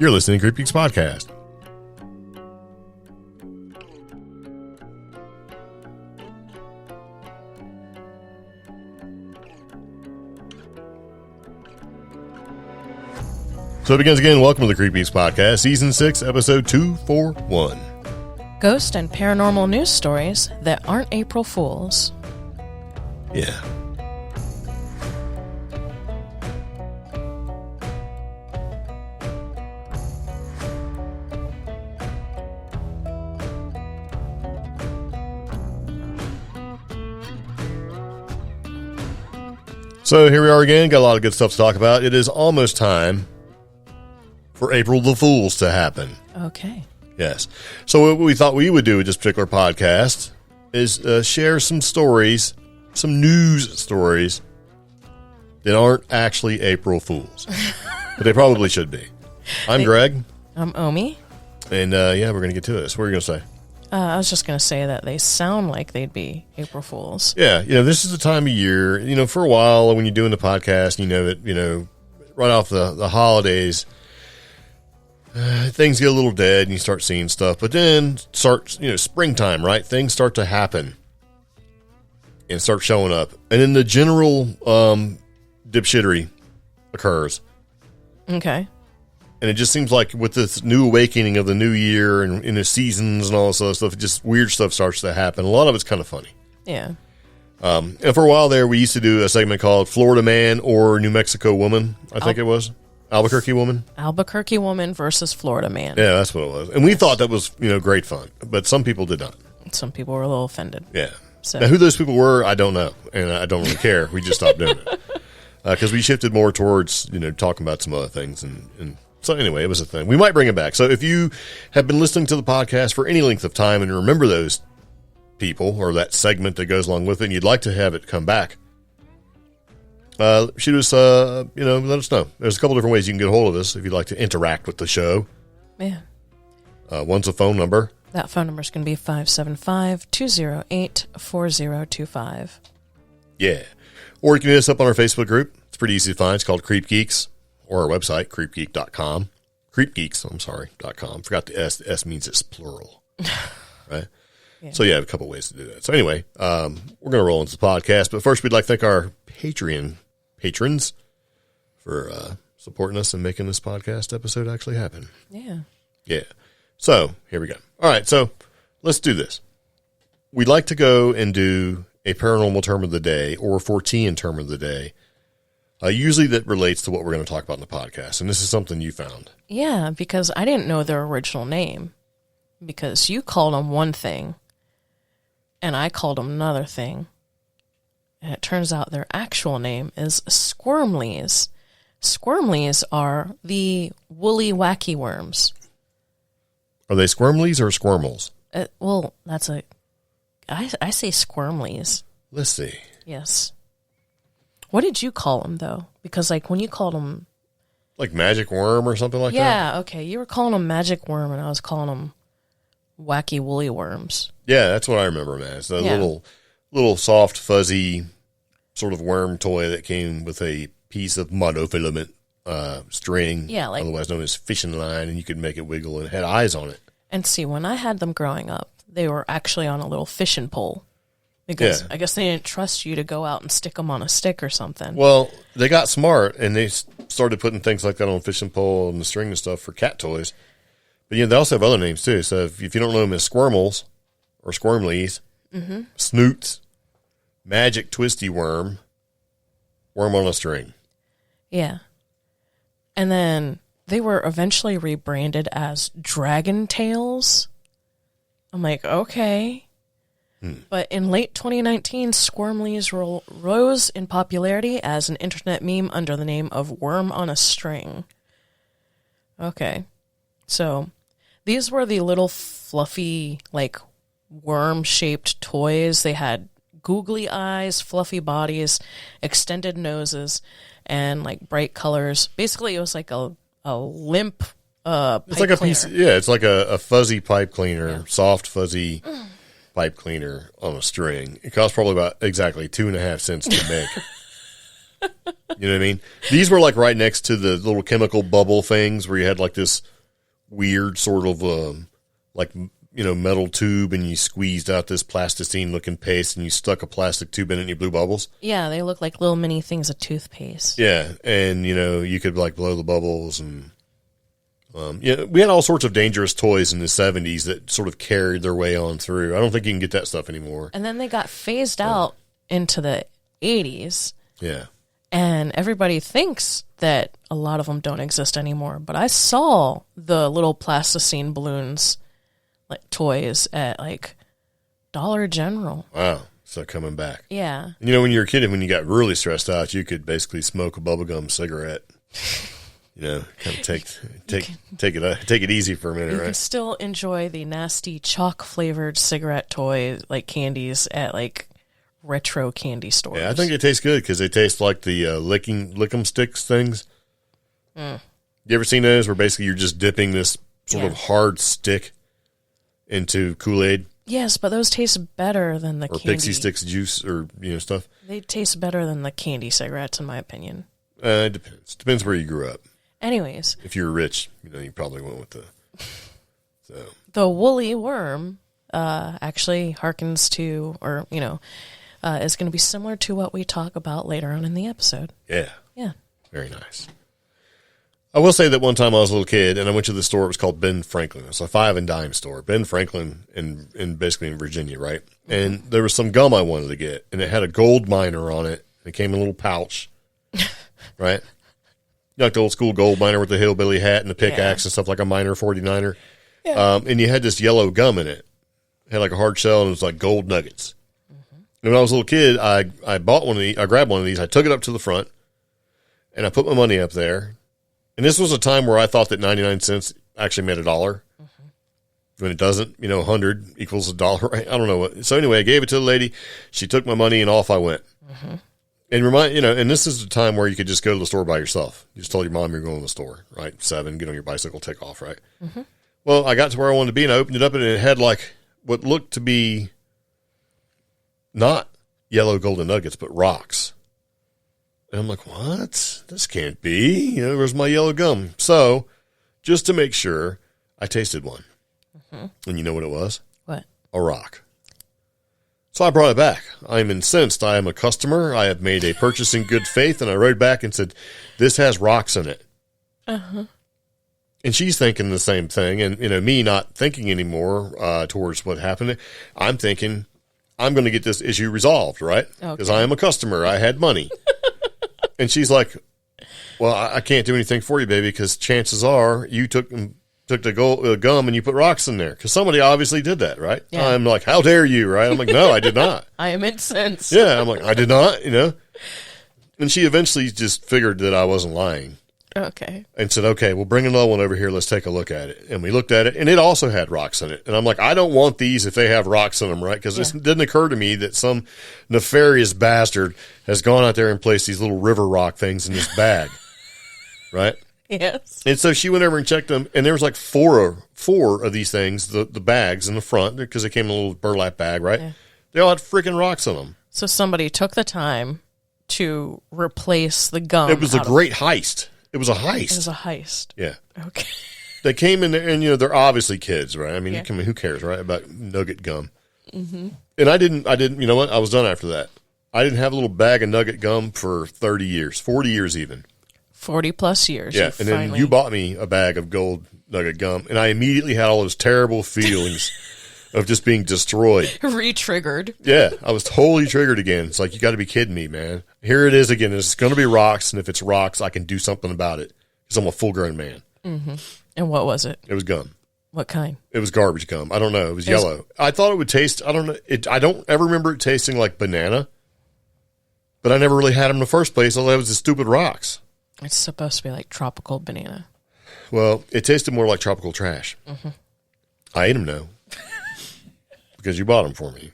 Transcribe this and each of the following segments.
You're listening to CreepGeeks Podcast. So it begins again. Welcome to the CreepGeeks Podcast, Season 6, Episode 241. Ghost and paranormal news stories that aren't April Fools. Yeah. So here we are again. Got a lot of good stuff to talk about. It is almost time for April the Fools to happen. Okay. Yes. So what we thought we would do with this particular podcast is share some stories, some news stories that aren't actually April Fools. But they probably should be. I'm Greg. I'm Omi. And we're going to get to this. What are you going to say? I was just going to say that they sound like they'd be April Fools. Yeah. This is the time of year, for a while when you're doing the podcast, right off the holidays, things get a little dead and you start seeing stuff. But then starts, springtime, right? Things start to happen and start showing up. And then the general dipshittery occurs. Okay. And it just seems like with this new awakening of the new year and in the seasons and all this other stuff, just weird stuff starts to happen. A lot of it's kind of funny. Yeah. And for a while there, we used to do a segment called Florida Man or New Mexico Woman, I think it was. Albuquerque Woman? Albuquerque Woman versus Florida Man. Yeah, that's what it was. And we thought that was, great fun. But some people did not. Some people were a little offended. Yeah. So. Now, who those people were, I don't know. And I don't really care. We just stopped doing it. Because we shifted more towards, talking about some other things. And so anyway, it was a thing. We might bring it back. So if you have been listening to the podcast for any length of time and remember those people or that segment that goes along with it and you'd like to have it come back, shoot us, let us know. There's a couple different ways you can get a hold of us if you'd like to interact with the show. Yeah. One's a phone number. That phone number is going to be 575-208-4025. Yeah. Or you can hit us up on our Facebook group. It's pretty easy to find. It's called CreepGeeks. Or our website, creepgeek.com. CreepGeeks.com. Forgot the S. The S means it's plural. Right? Yeah. So, I have a couple ways to do that. So, anyway, we're going to roll into the podcast. But first, we'd like to thank our Patreon patrons for supporting us and making this podcast episode actually happen. Yeah. Yeah. So, here we go. All right. So, let's do this. We'd like to go and do a paranormal term of the day or a Fortean term of the day. Usually that relates to what we're going to talk about in the podcast. And this is something you found. Yeah, because I didn't know their original name. Because you called them one thing, and I called them another thing. And it turns out their actual name is squirmleys. Squirmleys are the woolly wacky worms. Are they squirmleys or squirmels? I say squirmleys. Let's see. Yes. What did you call them, though? Because, when you called them... Like magic worm or something like that? Yeah, okay. You were calling them magic worm, and I was calling them wacky woolly worms. Yeah, that's what I remember, man. It's a little soft, fuzzy sort of worm toy that came with a piece of monofilament string, otherwise known as fishing line, and you could make it wiggle, and it had eyes on it. And see, when I had them growing up, they were actually on a little fishing pole. Because I guess they didn't trust you to go out and stick them on a stick or something. Well, they got smart, and they started putting things like that on a fishing pole and the string and stuff for cat toys. But, they also have other names, too. So if you don't know them as squirmels or squirmleys, snoots, magic twisty worm, worm on a string. Yeah. And then they were eventually rebranded as dragon tails. I'm like, okay. But in late 2019, squirmleys rose in popularity as an internet meme under the name of Worm on a String. Okay. So these were the little fluffy, worm-shaped toys. They had googly eyes, fluffy bodies, extended noses, and, bright colors. Basically, it was like a limp pipe It's like a cleaner. piece. Yeah, it's like a fuzzy pipe cleaner, soft, fuzzy pipe cleaner on a string. It costs probably about exactly 2.5 cents to make. You know what I mean? These were right next to the little chemical bubble things where you had this weird sort of like, metal tube, and you squeezed out this plasticine looking paste, and you stuck a plastic tube in it and you blew bubbles. Yeah, they look like little mini things of toothpaste. Yeah, and you could like blow the bubbles, and we had all sorts of dangerous toys in the 70s that sort of carried their way on through. I don't think you can get that stuff anymore. And then they got phased out into the 80s. Yeah. And everybody thinks that a lot of them don't exist anymore. But I saw the little plasticine balloons, like toys, at like Dollar General. Wow. So coming back. Yeah. When you were a kid, when you got really stressed out, you could basically smoke a bubblegum cigarette. Kind of take it easy for a minute, You right? can still enjoy the nasty chalk flavored cigarette toys, like candies, at like retro candy stores. Yeah, I think it tastes good because they taste like the lick'em sticks things. You ever seen those where basically you're just dipping this sort of hard stick into Kool-Aid? Yes, but those taste better than the or candy. Pixie Sticks juice or stuff. They taste better than the candy cigarettes, in my opinion. It depends. Depends where you grew up. Anyways, if you were rich, you probably went with the woolly worm. Actually harkens to, or is going to be similar to what we talk about later on in the episode. Yeah. Yeah. Very nice. I will say that one time I was a little kid and I went to the store. It was called Ben Franklin. It's a 5 and dime store. Ben Franklin in basically in Virginia, right? Mm-hmm. And there was some gum I wanted to get, and it had a gold miner on it. It came in a little pouch, right? Like the old school gold miner with the hillbilly hat and the pickaxe and stuff, like a miner 49er. Yeah. And you had this yellow gum in it. It had like a hard shell, and it was like gold nuggets. Mm-hmm. And when I was a little kid, I bought one of these. I grabbed one of these. I took it up to the front, and I put my money up there. And this was a time where I thought that 99 cents actually made $1. Mm-hmm. When it doesn't, 100 equals $1, right? I don't know what. So anyway, I gave it to the lady. She took my money, and off I went. Mm-hmm. And and this is the time where you could just go to the store by yourself. You just told your mom you're going to the store, right? 7, get on your bicycle, take off, right? Mm-hmm. Well, I got to where I wanted to be, and I opened it up, and it had like what looked to be not yellow golden nuggets, but rocks. And I'm like, what? This can't be. Where's my yellow gum? So, just to make sure, I tasted one. Mm-hmm. And you know what it was? What? A rock. So I brought it back. I am incensed. I am a customer. I have made a purchase in good faith, and I wrote back and said, this has rocks in it. Uh-huh. And she's thinking the same thing. And, me not thinking anymore towards what happened, I'm thinking, I'm going to get this issue resolved, right? Because I am a customer. I had money. And she's like, well, I can't do anything for you, baby, because chances are you took the gum and you put rocks in there. Because somebody obviously did that, right? Yeah. I'm like, how dare you, right? I'm like, no, I did not. I am incensed. Yeah, I'm like, I did not, And she eventually just figured that I wasn't lying. Okay. And said, okay, we'll bring another one over here. Let's take a look at it. And we looked at it, and it also had rocks in it. And I'm like, I don't want these if they have rocks in them, right? Because it didn't occur to me that some nefarious bastard has gone out there and placed these little river rock things in this bag, right? Yes. And so she went over and checked them, and there was like four of these things, the bags in the front, because they came in a little burlap bag, right? Yeah. They all had freaking rocks in them. So somebody took the time to replace the gum. It was a great heist. It was a heist. It was a heist. Yeah. Okay. They came in there, and they're obviously kids, right? I mean, who cares, right? About nugget gum. Mm-hmm. And I didn't. You know what? I was done after that. I didn't have a little bag of nugget gum for 30 years, 40 years even. 40 plus years. Yeah. And then you bought me a bag of gold nugget gum, and I immediately had all those terrible feelings of just being destroyed. Re-triggered. Yeah. I was totally triggered again. It's like, you got to be kidding me, man. Here it is again. It's going to be rocks, and if it's rocks, I can do something about it because I'm a full-grown man. Mm-hmm. And what was it? It was gum. What kind? It was garbage gum. I don't know. It was yellow. I thought it would taste, I don't know. I don't ever remember it tasting like banana, but I never really had them in the first place. All that was the stupid rocks. It's supposed to be like tropical banana. Well, it tasted more like tropical trash. Mm-hmm. I ate them, though, because you bought them for me.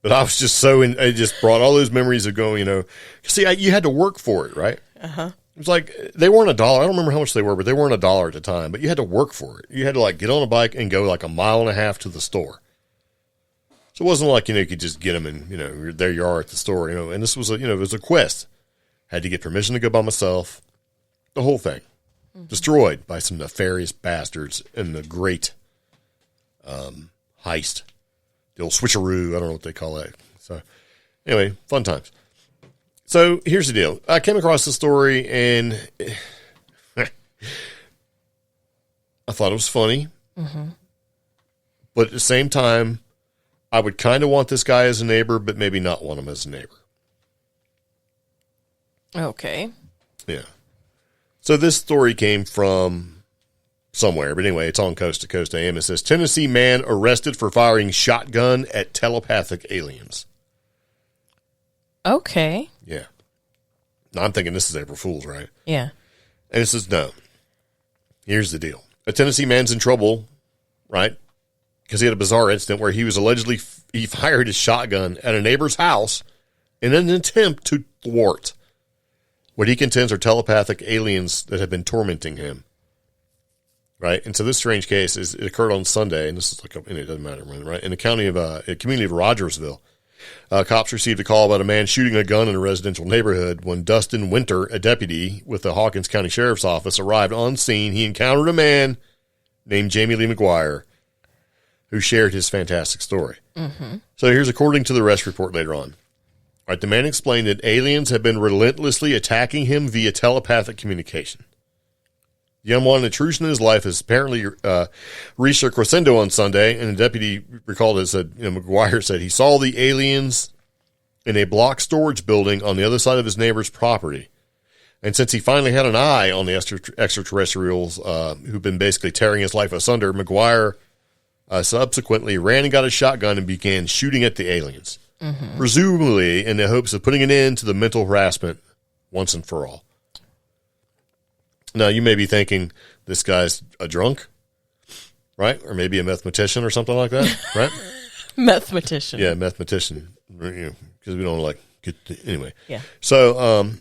But I was just it just brought all those memories of going, See, you had to work for it, right? Uh-huh. It was like, they weren't $1. I don't remember how much they were, but they weren't $1 at the time. But you had to work for it. You had to, get on a bike and go, 1.5 miles to the store. So it wasn't like, you could just get them and, there you are at the store, And this was it was a quest. Had to get permission to go by myself. The whole thing. destroyed by some nefarious bastards in the great heist. The old switcheroo, I don't know what they call that. So, anyway, fun times. So, here's the deal. I came across the story, and I thought it was funny. Mm-hmm. But at the same time, I would kind of want this guy as a neighbor, but maybe not want him as a neighbor. Okay. Yeah. So this story came from somewhere, but anyway, it's on Coast to Coast AM. It says, Tennessee man arrested for firing shotgun at telepathic aliens. Okay. Yeah. Now, I'm thinking this is April Fool's, right? Yeah. And it says, no. Here's the deal. A Tennessee man's in trouble, right? Because he had a bizarre incident where he was allegedly, he fired his shotgun at a neighbor's house in an attempt to thwart what he contends are telepathic aliens that have been tormenting him. Right? And so this strange case, it occurred on Sunday, and this is and it doesn't matter when, right? In the community of Rogersville. Cops received a call about a man shooting a gun in a residential neighborhood. When Dustin Winter, a deputy with the Hawkins County Sheriff's Office, arrived on scene, he encountered a man named Jamie Lee McGuire, who shared his fantastic story. Mm-hmm. So here's according to the arrest report later on. All right, the man explained that aliens have been relentlessly attacking him via telepathic communication. The unwanted intrusion in his life has apparently reached a crescendo on Sunday, and the deputy recalled it, said, McGuire said he saw the aliens in a block storage building on the other side of his neighbor's property. And since he finally had an eye on the extraterrestrials who've been basically tearing his life asunder, McGuire subsequently ran and got a shotgun and began shooting at the aliens. Mm-hmm. Presumably in the hopes of putting an end to the mental harassment once and for all. Now, you may be thinking this guy's a drunk, right? Or maybe a mathematician or something like that, right? Mathematician. Yeah, mathematician. Because we don't anyway. Yeah. So,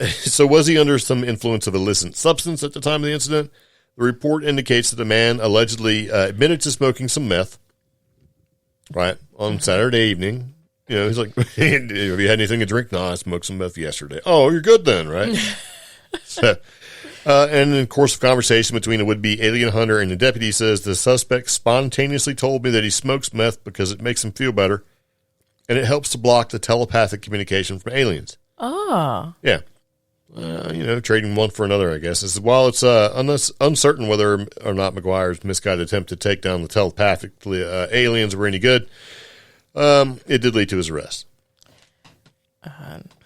so was he under some influence of illicit substance at the time of the incident? The report indicates that the man allegedly admitted to smoking some meth, right, on Saturday evening. He's like, have you had anything to drink? No, I smoked some meth yesterday. Oh, you're good then, right? So, and in the course of conversation between a would-be alien hunter and the deputy, says the suspect spontaneously told me that he smokes meth because it makes him feel better, and it helps to block the telepathic communication from aliens. Oh. Yeah. Trading one for another, I guess. While it's uncertain whether or not McGuire's misguided attempt to take down the telepathic aliens were any good, it did lead to his arrest.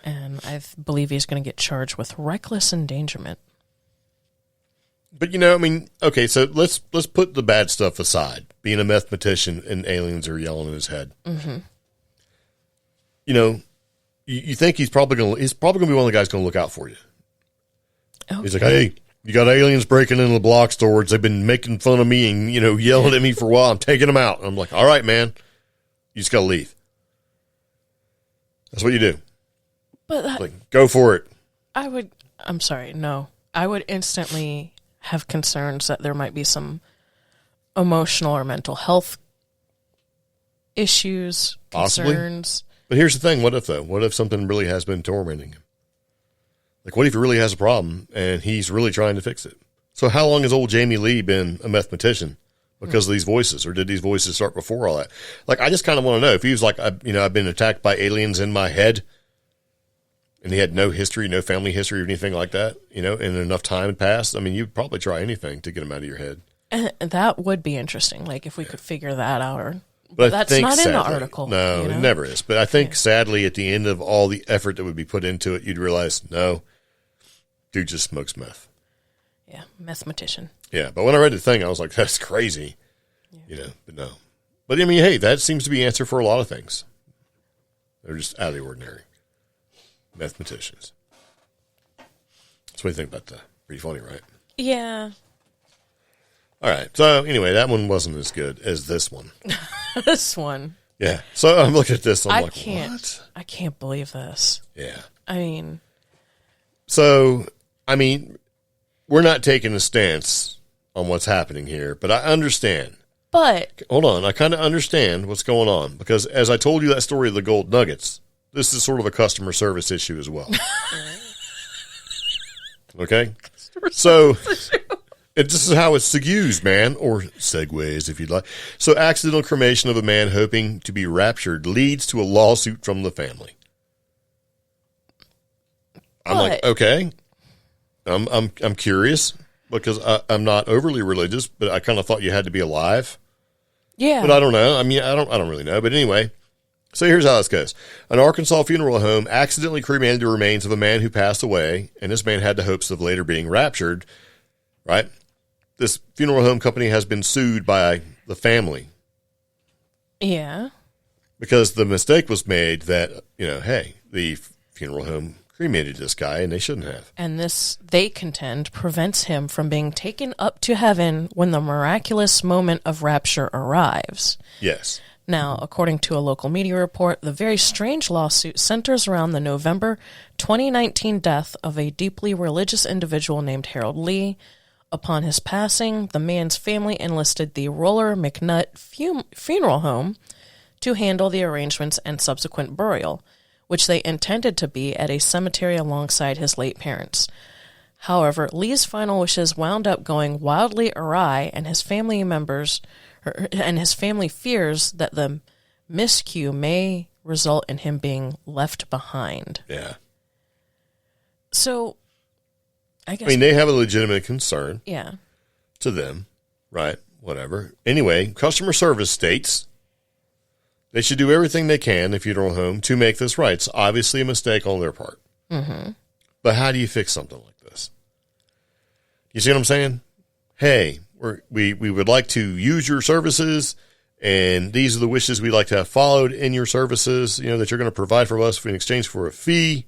And I believe he's going to get charged with reckless endangerment. But, okay, so let's put the bad stuff aside. Being a mathematician and aliens are yelling in his head. Mm-hmm. You think he's probably going to be one of the guys going to look out for you. Okay. He's like, hey, you got aliens breaking into the block storage. They've been making fun of me and, yelling at me for a while. I'm taking them out. And I'm like, all right, man, you just got to leave. That's what you do. But go for it. I'm sorry, no. I would instantly have concerns that there might be some emotional or mental health issues, concerns. Possibly. But here's the thing. What if, though? What if something really has been tormenting him? Like, what if he really has a problem and he's really trying to fix it? So how long has old Jamie Lee been a mathematician because of these voices? Or did these voices start before all that? Like, I just kind of want to know. If he was like, I've been attacked by aliens in my head, and he had no history, no family history or anything like that, and enough time had passed, you'd probably try anything to get him out of your head. And that would be interesting, like if we could figure that out. But that's not in the article. No, it never is. But I think, sadly, at the end of all the effort that would be put into it, you'd realize, no, dude just smokes meth. Yeah, mathematician. Yeah, but when I read the thing, I was like, that's crazy. Yeah. But no. But, hey, that seems to be the answer for a lot of things. They're just out of the ordinary. Mathematicians. So what do you think about that? Pretty funny, right? Yeah. All right. So anyway, that one wasn't as good as this one. This one. Yeah. So I'm looking at this. I'm like, what? I can't believe this. Yeah. So, we're not taking a stance on what's happening here, but I understand. But hold on. I kind of understand what's going on because as I told you that story of the gold nuggets, this is sort of a customer service issue as well. Okay? So, this is how it's used, man, or segues if you'd like. So, accidental cremation of a man hoping to be raptured leads to a lawsuit from the family. I'm like, okay. I'm curious because I'm not overly religious, but I kind of thought you had to be alive. Yeah. But I don't know. I mean, I don't really know. But anyway, so here's how this goes. An Arkansas funeral home accidentally cremated the remains of a man who passed away, and this man had the hopes of later being raptured, right? This funeral home company has been sued by the family. Yeah. Because the mistake was made that, hey, the funeral home cremated this guy, and they shouldn't have. And this, they contend, prevents him from being taken up to heaven when the miraculous moment of rapture arrives. Yes. Now, according to a local media report, the very strange lawsuit centers around the November 2019 death of a deeply religious individual named Harold Lee. Upon his passing, the man's family enlisted the Roller McNutt Funeral Home to handle the arrangements and subsequent burial, which they intended to be at a cemetery alongside his late parents. However, Lee's final wishes wound up going wildly awry, and his family fears that the miscue may result in him being left behind. Yeah. So, I guess... I mean, they have a legitimate concern. Yeah. To them, right? Whatever. Anyway, customer service states they should do everything they can, the funeral home, to make this right. It's obviously a mistake on their part. Mm-hmm. But how do you fix something like this? You see what I'm saying? Hey, we would like to use your services, and these are the wishes we'd like to have followed in your services, that you're going to provide for us in exchange for a fee.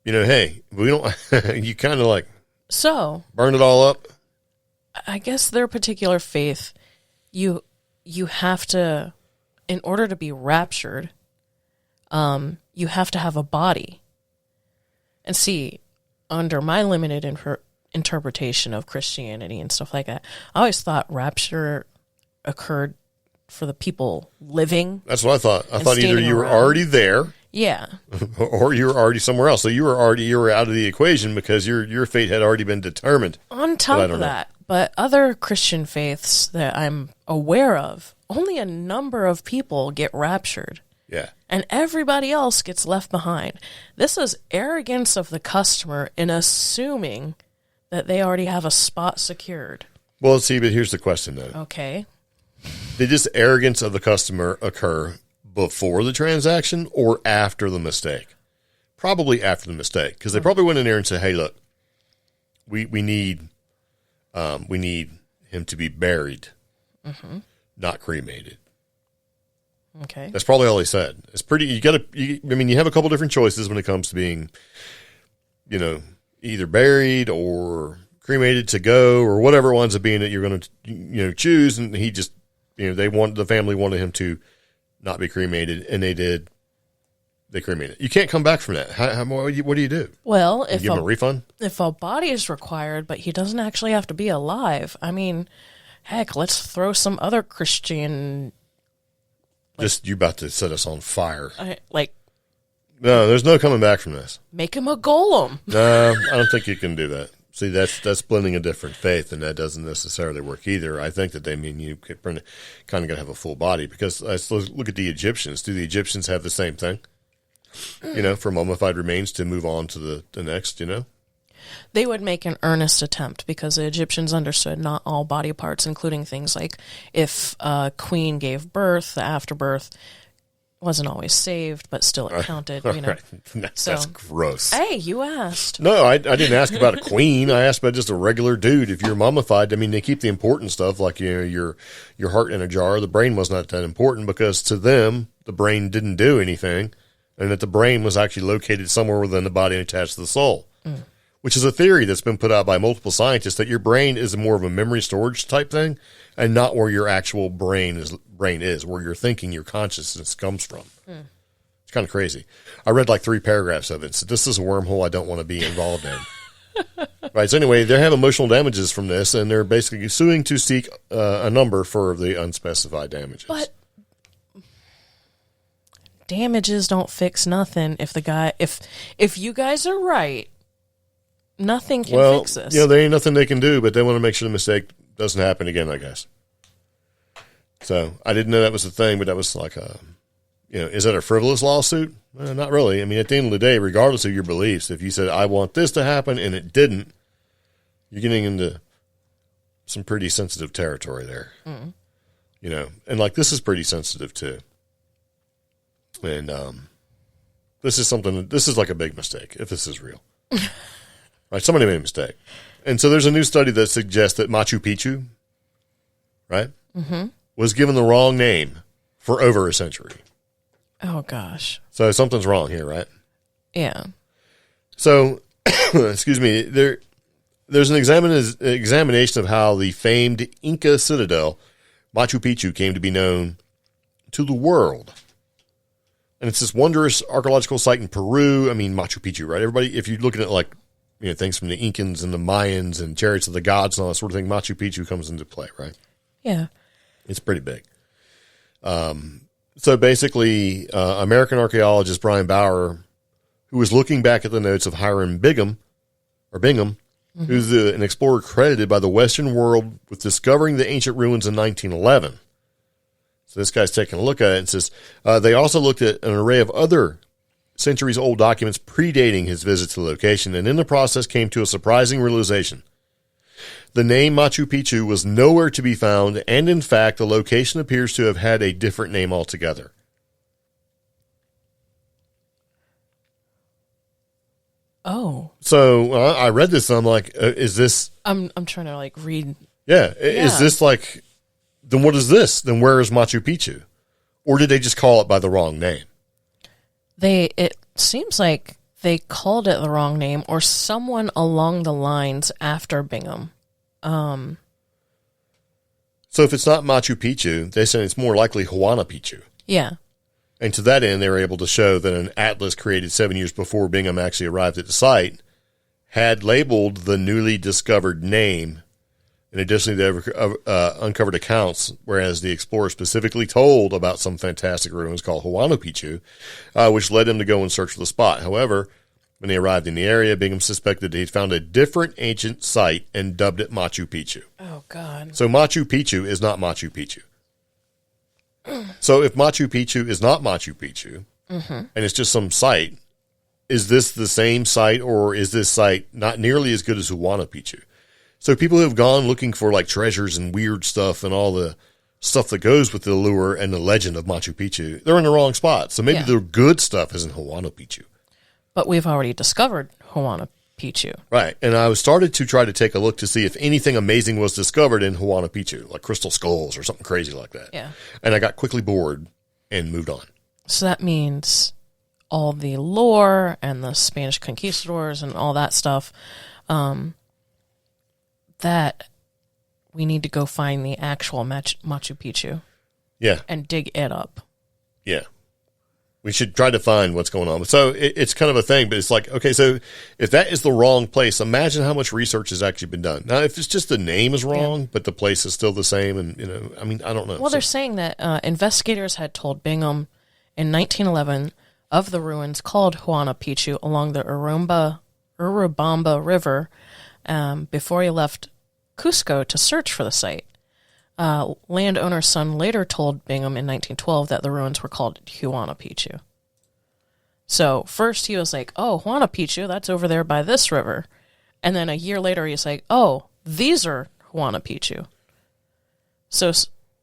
Hey, we don't, you kind of like so burn it all up. I guess their particular faith, you have to, in order to be raptured, you have to have a body. And see, under my limited interpretation of Christianity and stuff like that, I always thought rapture occurred for the people living. That's what I thought. I thought either you were already there, yeah, or you were already somewhere else. So you were out of the equation because your fate had already been determined. On top of that, but other Christian faiths that I'm aware of, only a number of people get raptured. Yeah. And everybody else gets left behind. This is arrogance of the customer in assuming that they already have a spot secured. Well, see, but here's the question, though. Okay. Did this arrogance of the customer occur before the transaction or after the mistake? Probably after the mistake, because they probably went in there and said, "Hey, look, we need him to be buried, not cremated." Okay. That's probably all they said. It's pretty. You have a couple different choices when it comes to being, either buried or cremated to go or whatever it winds up being that you're going to, choose. And he just, the family wanted him to not be cremated, and they did. They cremated. You can't come back from that. What do you do? Well, if give him a refund, if a body is required, but he doesn't actually have to be alive. I mean, heck, let's throw some other Christian. You're about to set us on fire. No, there's no coming back from this. Make him a golem. No, I don't think you can do that. See, that's blending a different faith, and that doesn't necessarily work either. I think that they mean you kind of got to have a full body, because let's look at the Egyptians. Do the Egyptians have the same thing? For mummified remains to move on to the next, They would make an earnest attempt, because the Egyptians understood not all body parts, including things like if a queen gave birth, the afterbirth wasn't always saved, but still it counted. Right. That's gross. Hey, you asked. No, I didn't ask about a queen. I asked about just a regular dude. If you're mummified, I mean, they keep the important stuff, like your heart in a jar. The brain was not that important, because to them the brain didn't do anything, and that the brain was actually located somewhere within the body and attached to the soul. Which is a theory that's been put out by multiple scientists, that your brain is more of a memory storage type thing, and not where your actual brain is, where your thinking, your consciousness comes from. It's kind of crazy. I read like 3 paragraphs of it. So this is a wormhole I don't want to be involved in. Right. So anyway, they have emotional damages from this, and they're basically suing to seek a number for the unspecified damages. But damages don't fix nothing. If you guys are right, Nothing can fix this. There ain't nothing they can do, but they want to make sure the mistake doesn't happen again, I guess. So I didn't know that was a thing, but that was like is that a frivolous lawsuit? Not really. I mean, at the end of the day, regardless of your beliefs, if you said, I want this to happen and it didn't, you're getting into some pretty sensitive territory there. Mm. And like this is pretty sensitive too. And this is like a big mistake if this is real. Right? Somebody made a mistake. And so there's a new study that suggests that Machu Picchu, right, was given the wrong name for over a century. Oh, gosh. So something's wrong here, right? Yeah. So, excuse me, there's an examination of how the famed Inca citadel, Machu Picchu, came to be known to the world. And it's this wondrous archaeological site in Peru. I mean, Machu Picchu, right? Everybody, if you're looking at like, things from the Incans and the Mayans and chariots of the gods and all that sort of thing, Machu Picchu comes into play, right? Yeah. It's pretty big. So basically, American archaeologist Brian Bauer, who was looking back at the notes of Hiram Bingham, who's an explorer credited by the Western world with discovering the ancient ruins in 1911. So this guy's taking a look at it and says, they also looked at an array of other centuries-old documents predating his visit to the location, and in the process came to a surprising realization. The name Machu Picchu was nowhere to be found, and in fact, the location appears to have had a different name altogether. Oh. So I read this, and I'm like, is this... I'm trying to, like, read... Yeah, is this like... Then what is this? Then where is Machu Picchu? Or did they just call it by the wrong name? It seems like they called it the wrong name, or someone along the lines after Bingham. So if it's not Machu Picchu, they say it's more likely Huayna Picchu. Yeah. And to that end, they were able to show that an atlas created 7 years before Bingham actually arrived at the site had labeled the newly discovered name. In addition, they uncovered accounts, whereas the explorer specifically told about some fantastic ruins called Huayna Picchu, which led him to go and search for the spot. However, when they arrived in the area, Bingham suspected he'd found a different ancient site and dubbed it Machu Picchu. Oh, God. So Machu Picchu is not Machu Picchu. So if Machu Picchu is not Machu Picchu, and it's just some site, is this the same site, or is this site not nearly as good as Huayna Picchu? So people who have gone looking for like treasures and weird stuff and all the stuff that goes with the allure and the legend of Machu Picchu, they're in the wrong spot. So maybe the good stuff is in Huayna Picchu. But we've already discovered Huayna Picchu. Right. And I started to try to take a look to see if anything amazing was discovered in Huayna Picchu, like crystal skulls or something crazy like that. Yeah. And I got quickly bored and moved on. So that means all the lore and the Spanish conquistadors and all that stuff, that we need to go find the actual Machu Picchu. Yeah. And dig it up. Yeah. We should try to find what's going on. So it's kind of a thing, but it's like, okay, so if that is the wrong place, imagine how much research has actually been done. Now, if it's just the name is wrong, but the place is still the same, and, I mean, I don't know. Well, they're saying that investigators had told Bingham in 1911 of the ruins called Huayna Picchu along the Urubamba River before he left Cusco to search for the site. Landowner's son later told Bingham in 1912 that the ruins were called Huayna Picchu. So first he was like, oh, Huayna Picchu, that's over there by this river. And then a year later he's like, oh, these are Huayna Picchu. So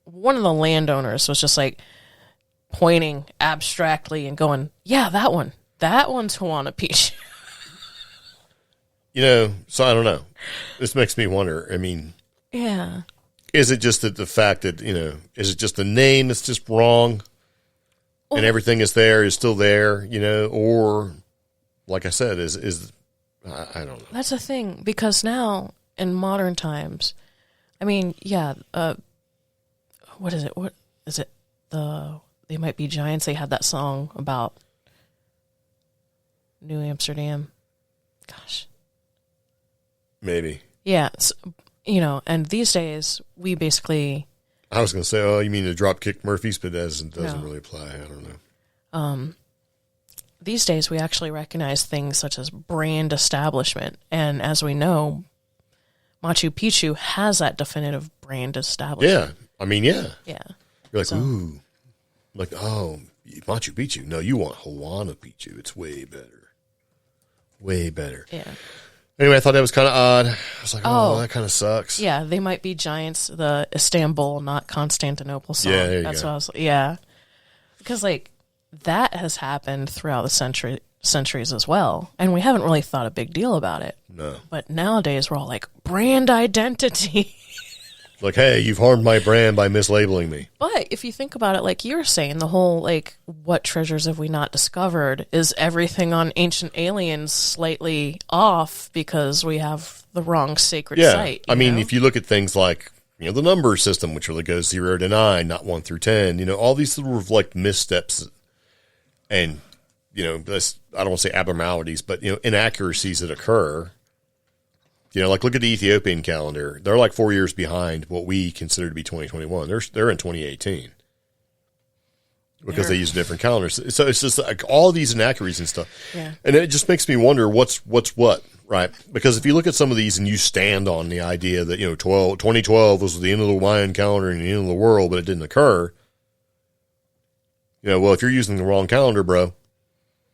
one of the landowners was just like pointing abstractly and going, yeah, that one. That one's Huayna Picchu. So I don't know. This makes me wonder. I mean, yeah. Is it just that the fact that, is it just the name that's just wrong and everything is still there, or like I said, is I don't know. That's the thing, because now in modern times, I mean, yeah, what is it? What is it? They Might Be Giants. They had that song about New Amsterdam. Gosh. Maybe. Yeah. And these days, we basically... I was going to say, oh, you mean the Dropkick Murphys, but that doesn't really apply. I don't know. these days we actually recognize things such as brand establishment. And as we know, Machu Picchu has that definitive brand establishment. Yeah. I mean, yeah. Yeah. You're like, ooh. Like, oh, Machu Picchu. No, you want Huayna Picchu. It's way better. Way better. Yeah. Anyway, I thought that was kind of odd. I was like, oh, that kind of sucks. Yeah, they might be giants. The Istanbul, not Constantinople song. Yeah, there you That's go. what I was. Yeah, because like that has happened throughout the centuries as well, and we haven't really thought a big deal about it. No. But nowadays we're all like brand identity. Like, hey, you've harmed my brand by mislabeling me. But if you think about it, like you were saying, the whole like what treasures have we not discovered? Is everything on Ancient Aliens slightly off because we have the wrong sacred site? I mean, know? if you look at things like, you know, the number system, which really goes 0 to 9, not 1 through 10, you know, all these sort of like missteps and, you know, I don't want to say abnormalities, but, you know, inaccuracies that occur. You know, like look at the Ethiopian calendar. They're like 4 years behind what we consider to be 2021. They're in 2018 because they use different calendars. So it's just like all these inaccuracies and stuff. Yeah. And it just makes me wonder what's what, right? Because if you look at some of these and you stand on the idea that, you know, 2012 was the end of the Mayan calendar and the end of the world, but it didn't occur. You know, well, if you're using the wrong calendar, bro,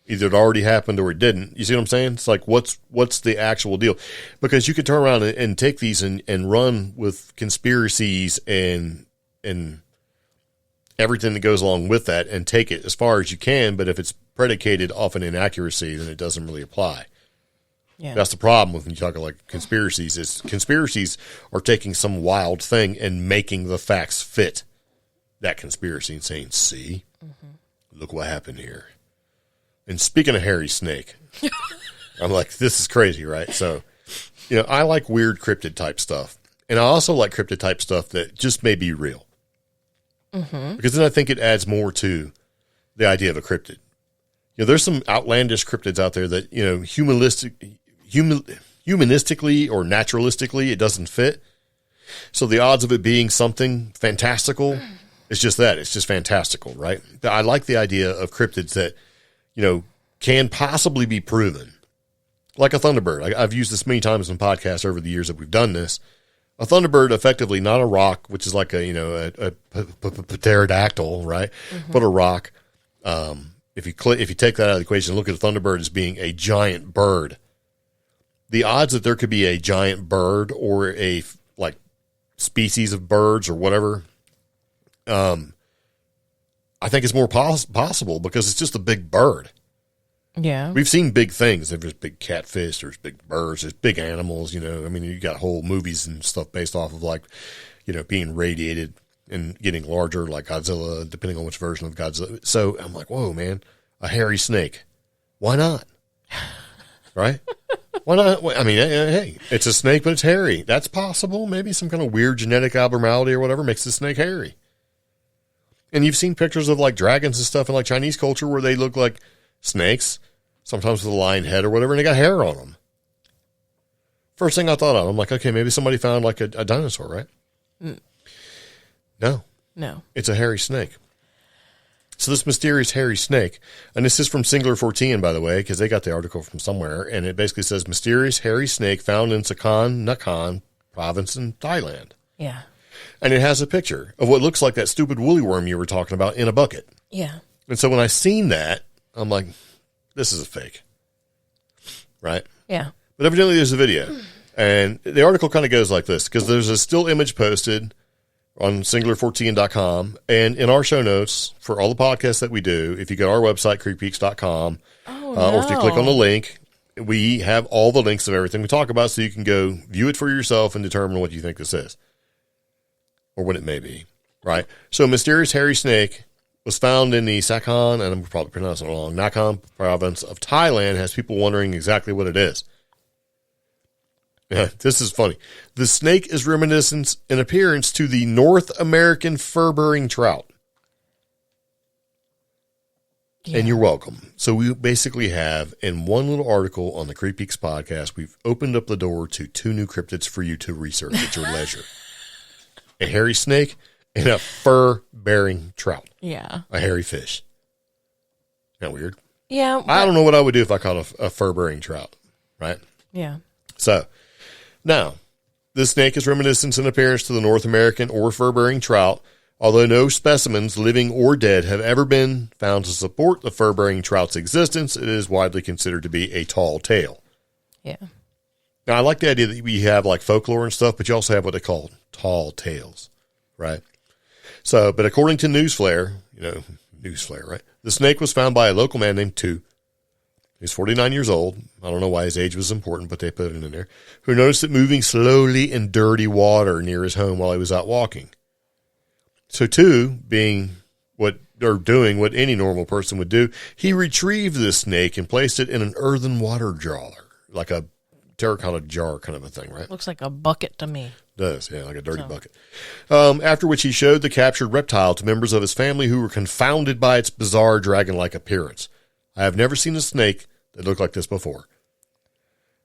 either it already happened or it didn't. You see what I'm saying? It's like, what's the actual deal? Because you could turn around and take these and run with conspiracies and everything that goes along with that and take it as far as you can. But if it's predicated off an inaccuracy, then it doesn't really apply. Yeah. That's the problem with when you talk like conspiracies is conspiracies are taking some wild thing and making the facts fit that conspiracy and saying, see, look what happened here. And speaking of hairy snake, I'm like, this is crazy, right? So, you know, I like weird cryptid type stuff. And I also like cryptid type stuff that just may be real. Because then I think it adds more to the idea of a cryptid. You know, there's some outlandish cryptids out there that, you know, humanistically or naturalistically, it doesn't fit. So the odds of it being something fantastical is just that. It's just fantastical, right? I like the idea of cryptids that, you know, can possibly be proven. Like a Thunderbird. I've used this many times in podcasts over the years that we've done this. A Thunderbird, effectively not a rock, which is like a, you know, a pterodactyl, right? But a rock. If you take that out of the equation, look at a Thunderbird as being a giant bird. The odds that there could be a giant bird or a like species of birds or whatever, I think it's more possible because it's just a big bird. Yeah. We've seen big things. There's big catfish, there's big birds, there's big animals, you know. I mean, you got whole movies and stuff based off of like, you know, being radiated and getting larger like Godzilla, depending on which version of Godzilla. So I'm like, whoa, man, a hairy snake. Why not? Right? Why not? I mean, hey, it's a snake, but it's hairy. That's possible. Maybe some kind of weird genetic abnormality or whatever makes the snake hairy. And you've seen pictures of like dragons and stuff in like Chinese culture where they look like snakes, sometimes with a lion head or whatever, and they got hair on them. First thing I thought of, I'm like, okay, maybe somebody found like a dinosaur, right? No. It's a hairy snake. So this mysterious hairy snake, and this is from Singular 14, by the way, because they got the article from somewhere, and it basically says, mysterious hairy snake found in Sakon Nakhon province in Thailand. Yeah. And it has a picture of what looks like that stupid woolly worm you were talking about in a bucket. Yeah. And so when I seen that, I'm like, this is a fake. Right? Yeah. But evidently there's a video. And the article kind of goes like this, because there's a still image posted on singular14.com. And in our show notes for all the podcasts that we do, if you go to our website, creepgeeks.com, or if you click on the link, we have all the links of everything we talk about so you can go view it for yourself and determine what you think this is. Or what it may be, right? So, mysterious hairy snake was found in the Sakon, and I'm probably pronouncing it wrong, Nakhon province of Thailand, has people wondering exactly what it is. Yeah, this is funny. The snake is reminiscent in appearance to the North American fur-bearing trout. Yeah. And you're welcome. So we basically have, in one little article on the CreepGeeks podcast, we've opened up the door to 2 new cryptids for you to research at your leisure. A hairy snake and a fur-bearing trout. Yeah. A hairy fish. Isn't that weird? Yeah. I don't know what I would do if I caught a fur-bearing trout, right? Yeah. So, now, this snake is reminiscent in appearance to the North American or fur-bearing trout, although no specimens, living or dead, have ever been found to support the fur-bearing trout's existence. It is widely considered to be a tall tale. Yeah. Now, I like the idea that we have like folklore and stuff, but you also have what they call tall tales, right? So, but according to Newsflare, right? The snake was found by a local man named Tu. He's 49 years old. I don't know why his age was important, but they put it in there. Who noticed it moving slowly in dirty water near his home while he was out walking. So Tu, doing what any normal person would do, he retrieved this snake and placed it in an earthen water jar, like a terracotta jar kind of a thing, right? Looks like a bucket to me. Does, yeah, like a dirty bucket. After which he showed the captured reptile to members of his family who were confounded by its bizarre dragon-like appearance. I have never seen a snake that looked like this before.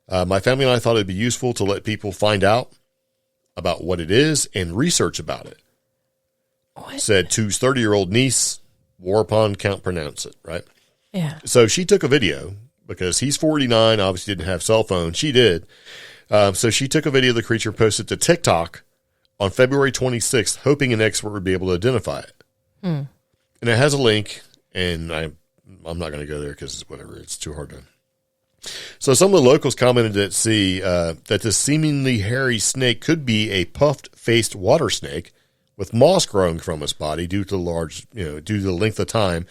My family and I thought it'd be useful to let people find out about what it is and research about it. What? Said Tu's 30-year-old niece, Warpon can't pronounce it, right? Yeah. So she took a video because he's 49, obviously didn't have cell phone. She did. So she took a video of the creature, posted to TikTok on February 26th, hoping an expert would be able to identify it. And it has a link, and I'm not going to go there because it's too hard to. So some of the locals commented that this seemingly hairy snake could be a puffed-faced water snake with moss growing from its body due to the length of time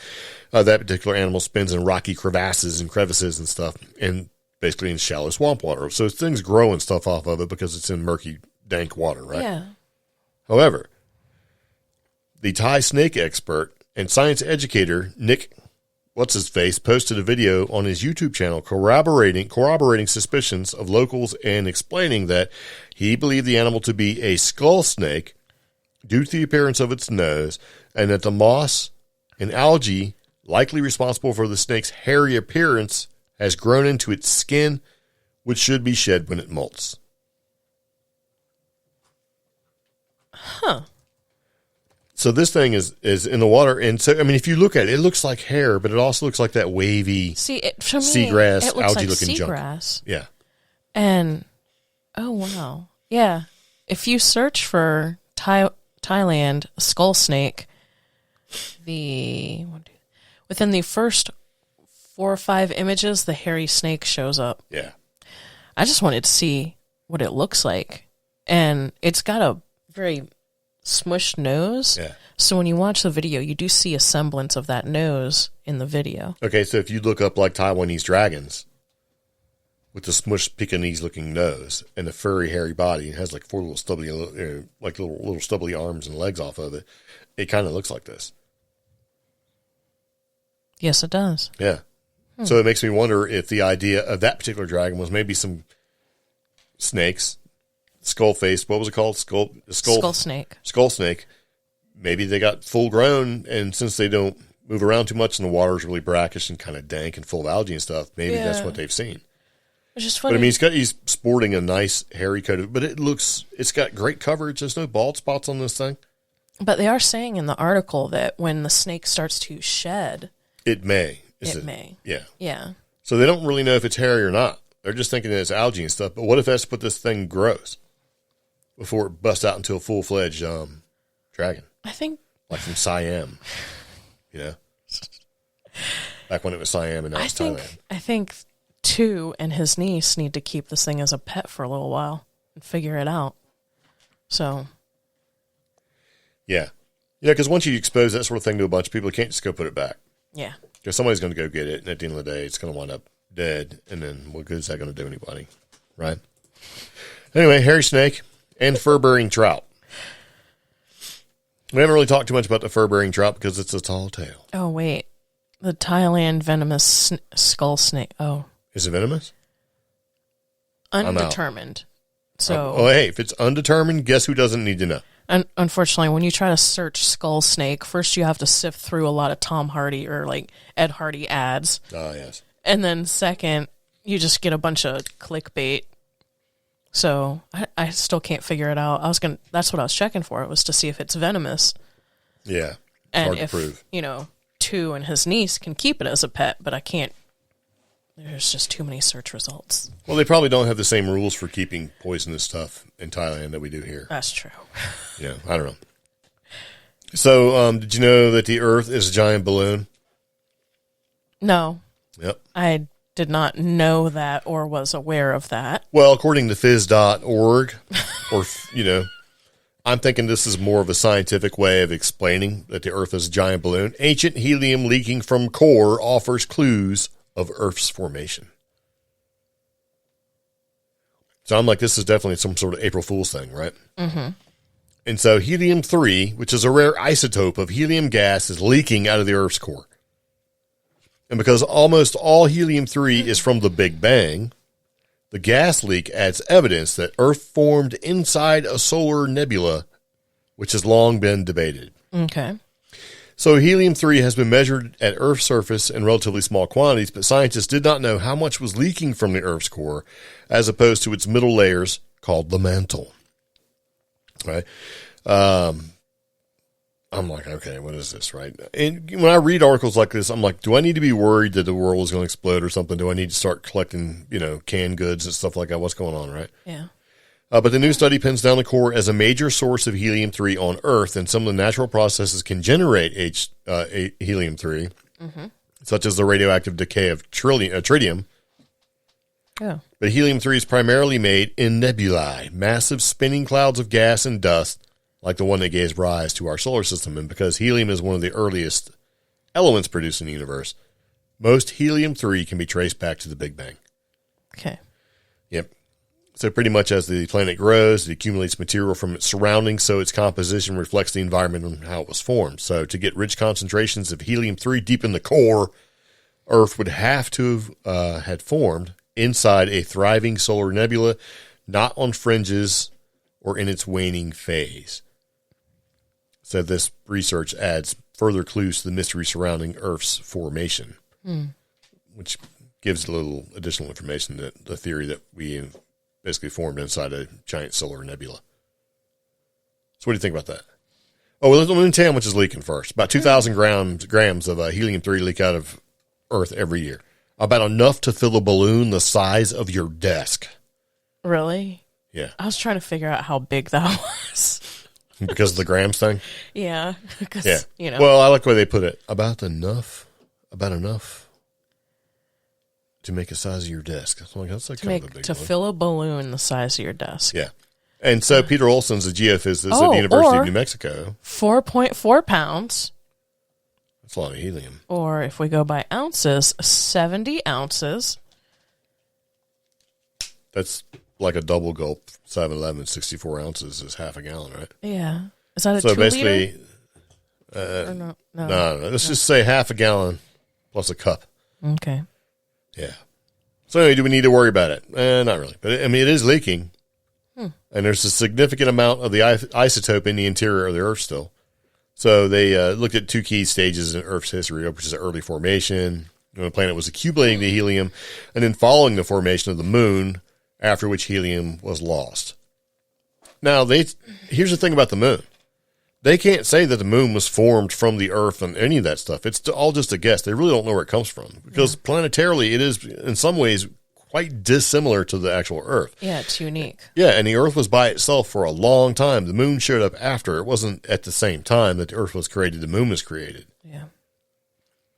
that particular animal spends in rocky crevasses and crevices and stuff, and basically in shallow swamp water. So things growing stuff off of it because it's in murky, dank water, right? Yeah. However, the Thai snake expert and science educator Nick What's-His-Face posted a video on his YouTube channel corroborating suspicions of locals and explaining that he believed the animal to be a skull snake due to the appearance of its nose, and that the moss and algae likely responsible for the snake's hairy appearance has grown into its skin, which should be shed when it molts. Huh. So this thing is in the water, and so, I mean, if you look at it, it looks like hair, but it also looks like that wavy seagrass, algae-looking junk. Seagrass. Yeah. And, oh, wow. Yeah. If you search for Thailand skull snake, within the first 4 or 5 images, the hairy snake shows up. Yeah. I just wanted to see what it looks like. And it's got a very smushed nose. Yeah. So when you watch the video, you do see a semblance of that nose in the video. Okay, so if you look up like Taiwanese dragons with the smushed Pekingese looking nose and the furry hairy body, it has like 4 little stubbly, little stubbly arms and legs off of it. It kind of looks like this. Yes, it does. Yeah. So it makes me wonder if the idea of that particular dragon was maybe some snakes, skull face. What was it called? Skull snake. Skull snake. Maybe they got full grown, and since they don't move around too much and the water's really brackish and kind of dank and full of algae and stuff, maybe that's what they've seen. It's just funny. But I mean, he's sporting a nice hairy coat, but it's got great coverage. There's no bald spots on this thing. But they are saying in the article that when the snake starts to shed, it may. May. Yeah. Yeah. So they don't really know if it's hairy or not. They're just thinking that it's algae and stuff. But what if that's what this thing grows before it busts out into a full-fledged dragon? I think. Like from Siam, back when it was Siam and now it's Thailand. I think Tu and his niece need to keep this thing as a pet for a little while and figure it out. So. Yeah. Yeah, because once you expose that sort of thing to a bunch of people, you can't just go put it back. Yeah. Because somebody's going to go get it, and at the end of the day, it's going to wind up dead, and then what good is that going to do anybody, right? Anyway, hairy snake and fur-bearing trout. We haven't really talked too much about the fur-bearing trout because it's a tall tale. Oh, wait. The Thailand venomous skull snake. Oh. Is it venomous? Undetermined. So. Oh, hey, if it's undetermined, guess who doesn't need to know? Unfortunately, when you try to search skull snake, first you have to sift through a lot of Tom Hardy or like Ed Hardy ads. Oh, yes. And then second, you just get a bunch of clickbait. So I still can't figure it out. That's what I was checking for. It was to see if it's venomous. Yeah. And hard to prove. 2 and his niece can keep it as a pet, but I can't. There's just too many search results. Well, they probably don't have the same rules for keeping poisonous stuff in Thailand that we do here. That's true. Yeah, I don't know. So, did you know that the Earth is a giant balloon? No. Yep. I did not know that or was aware of that. Well, according to phys.org, or, I'm thinking this is more of a scientific way of explaining that the Earth is a giant balloon. Ancient helium leaking from core offers clues of Earth's formation. So I'm like, this is definitely some sort of April Fool's thing, right? Mm-hmm. And so helium-3, which is a rare isotope of helium gas, is leaking out of the Earth's core. And because almost all helium-3 is from the Big Bang, the gas leak adds evidence that Earth formed inside a solar nebula, which has long been debated. Okay. So helium-3 has been measured at Earth's surface in relatively small quantities, but scientists did not know how much was leaking from the Earth's core as opposed to its middle layers called the mantle. Right? I'm like, okay, what is this, right? And when I read articles like this, I'm like, do I need to be worried that the world is going to explode or something? Do I need to start collecting, canned goods and stuff like that? What's going on, right? Yeah. But the new study pins down the core as a major source of helium-3 on Earth, and some of the natural processes can generate helium-3, such as the radioactive decay of tritium. Oh. But helium-3 is primarily made in nebulae, massive spinning clouds of gas and dust, like the one that gave rise to our solar system. And because helium is one of the earliest elements produced in the universe, most helium-3 can be traced back to the Big Bang. Okay. Yep. So pretty much as the planet grows, it accumulates material from its surroundings, so its composition reflects the environment and how it was formed. So to get rich concentrations of helium-3 deep in the core, Earth would have to have had formed inside a thriving solar nebula, not on fringes or in its waning phase. So this research adds further clues to the mystery surrounding Earth's formation, which gives a little additional information that the theory that we basically formed inside a giant solar nebula. So what do you think about that? Oh, well, let me tell you how much is leaking first. About 2,000 grams of helium-3 leak out of Earth every year. About enough to fill a balloon the size of your desk. Really? Yeah. I was trying to figure out how big that was. Because of the grams thing? Yeah. Because, Yeah. Well, I like the way they put it. About enough to make the size of your desk. That's like kind of a big one. Fill a balloon the size of your desk. Yeah. And so Peter Olson's a geophysicist at the University of New Mexico. 4.4 pounds. That's a lot of helium. Or if we go by ounces, 70 ounces. That's like a double gulp 7-Eleven, 64 ounces is half a gallon, right? Yeah. Is that a so 2 basically, liter? No. Let's just say half a gallon plus a cup. Okay. Yeah. So anyway, do we need to worry about it? Not really. But it is leaking. And there's a significant amount of the isotope in the interior of the Earth still. So they looked at 2 key stages in Earth's history, which is the early formation, when the planet was accumulating the helium, and then following the formation of the moon, after which helium was lost. Now, here's the thing about the moon. They can't say that the moon was formed from the Earth and any of that stuff. It's all just a guess. They really don't know where it comes from. Because planetarily, it is, in some ways, quite dissimilar to the actual Earth. Yeah, it's unique. Yeah, and the Earth was by itself for a long time. The moon showed up after. It wasn't at the same time that the Earth was created, the moon was created. Yeah.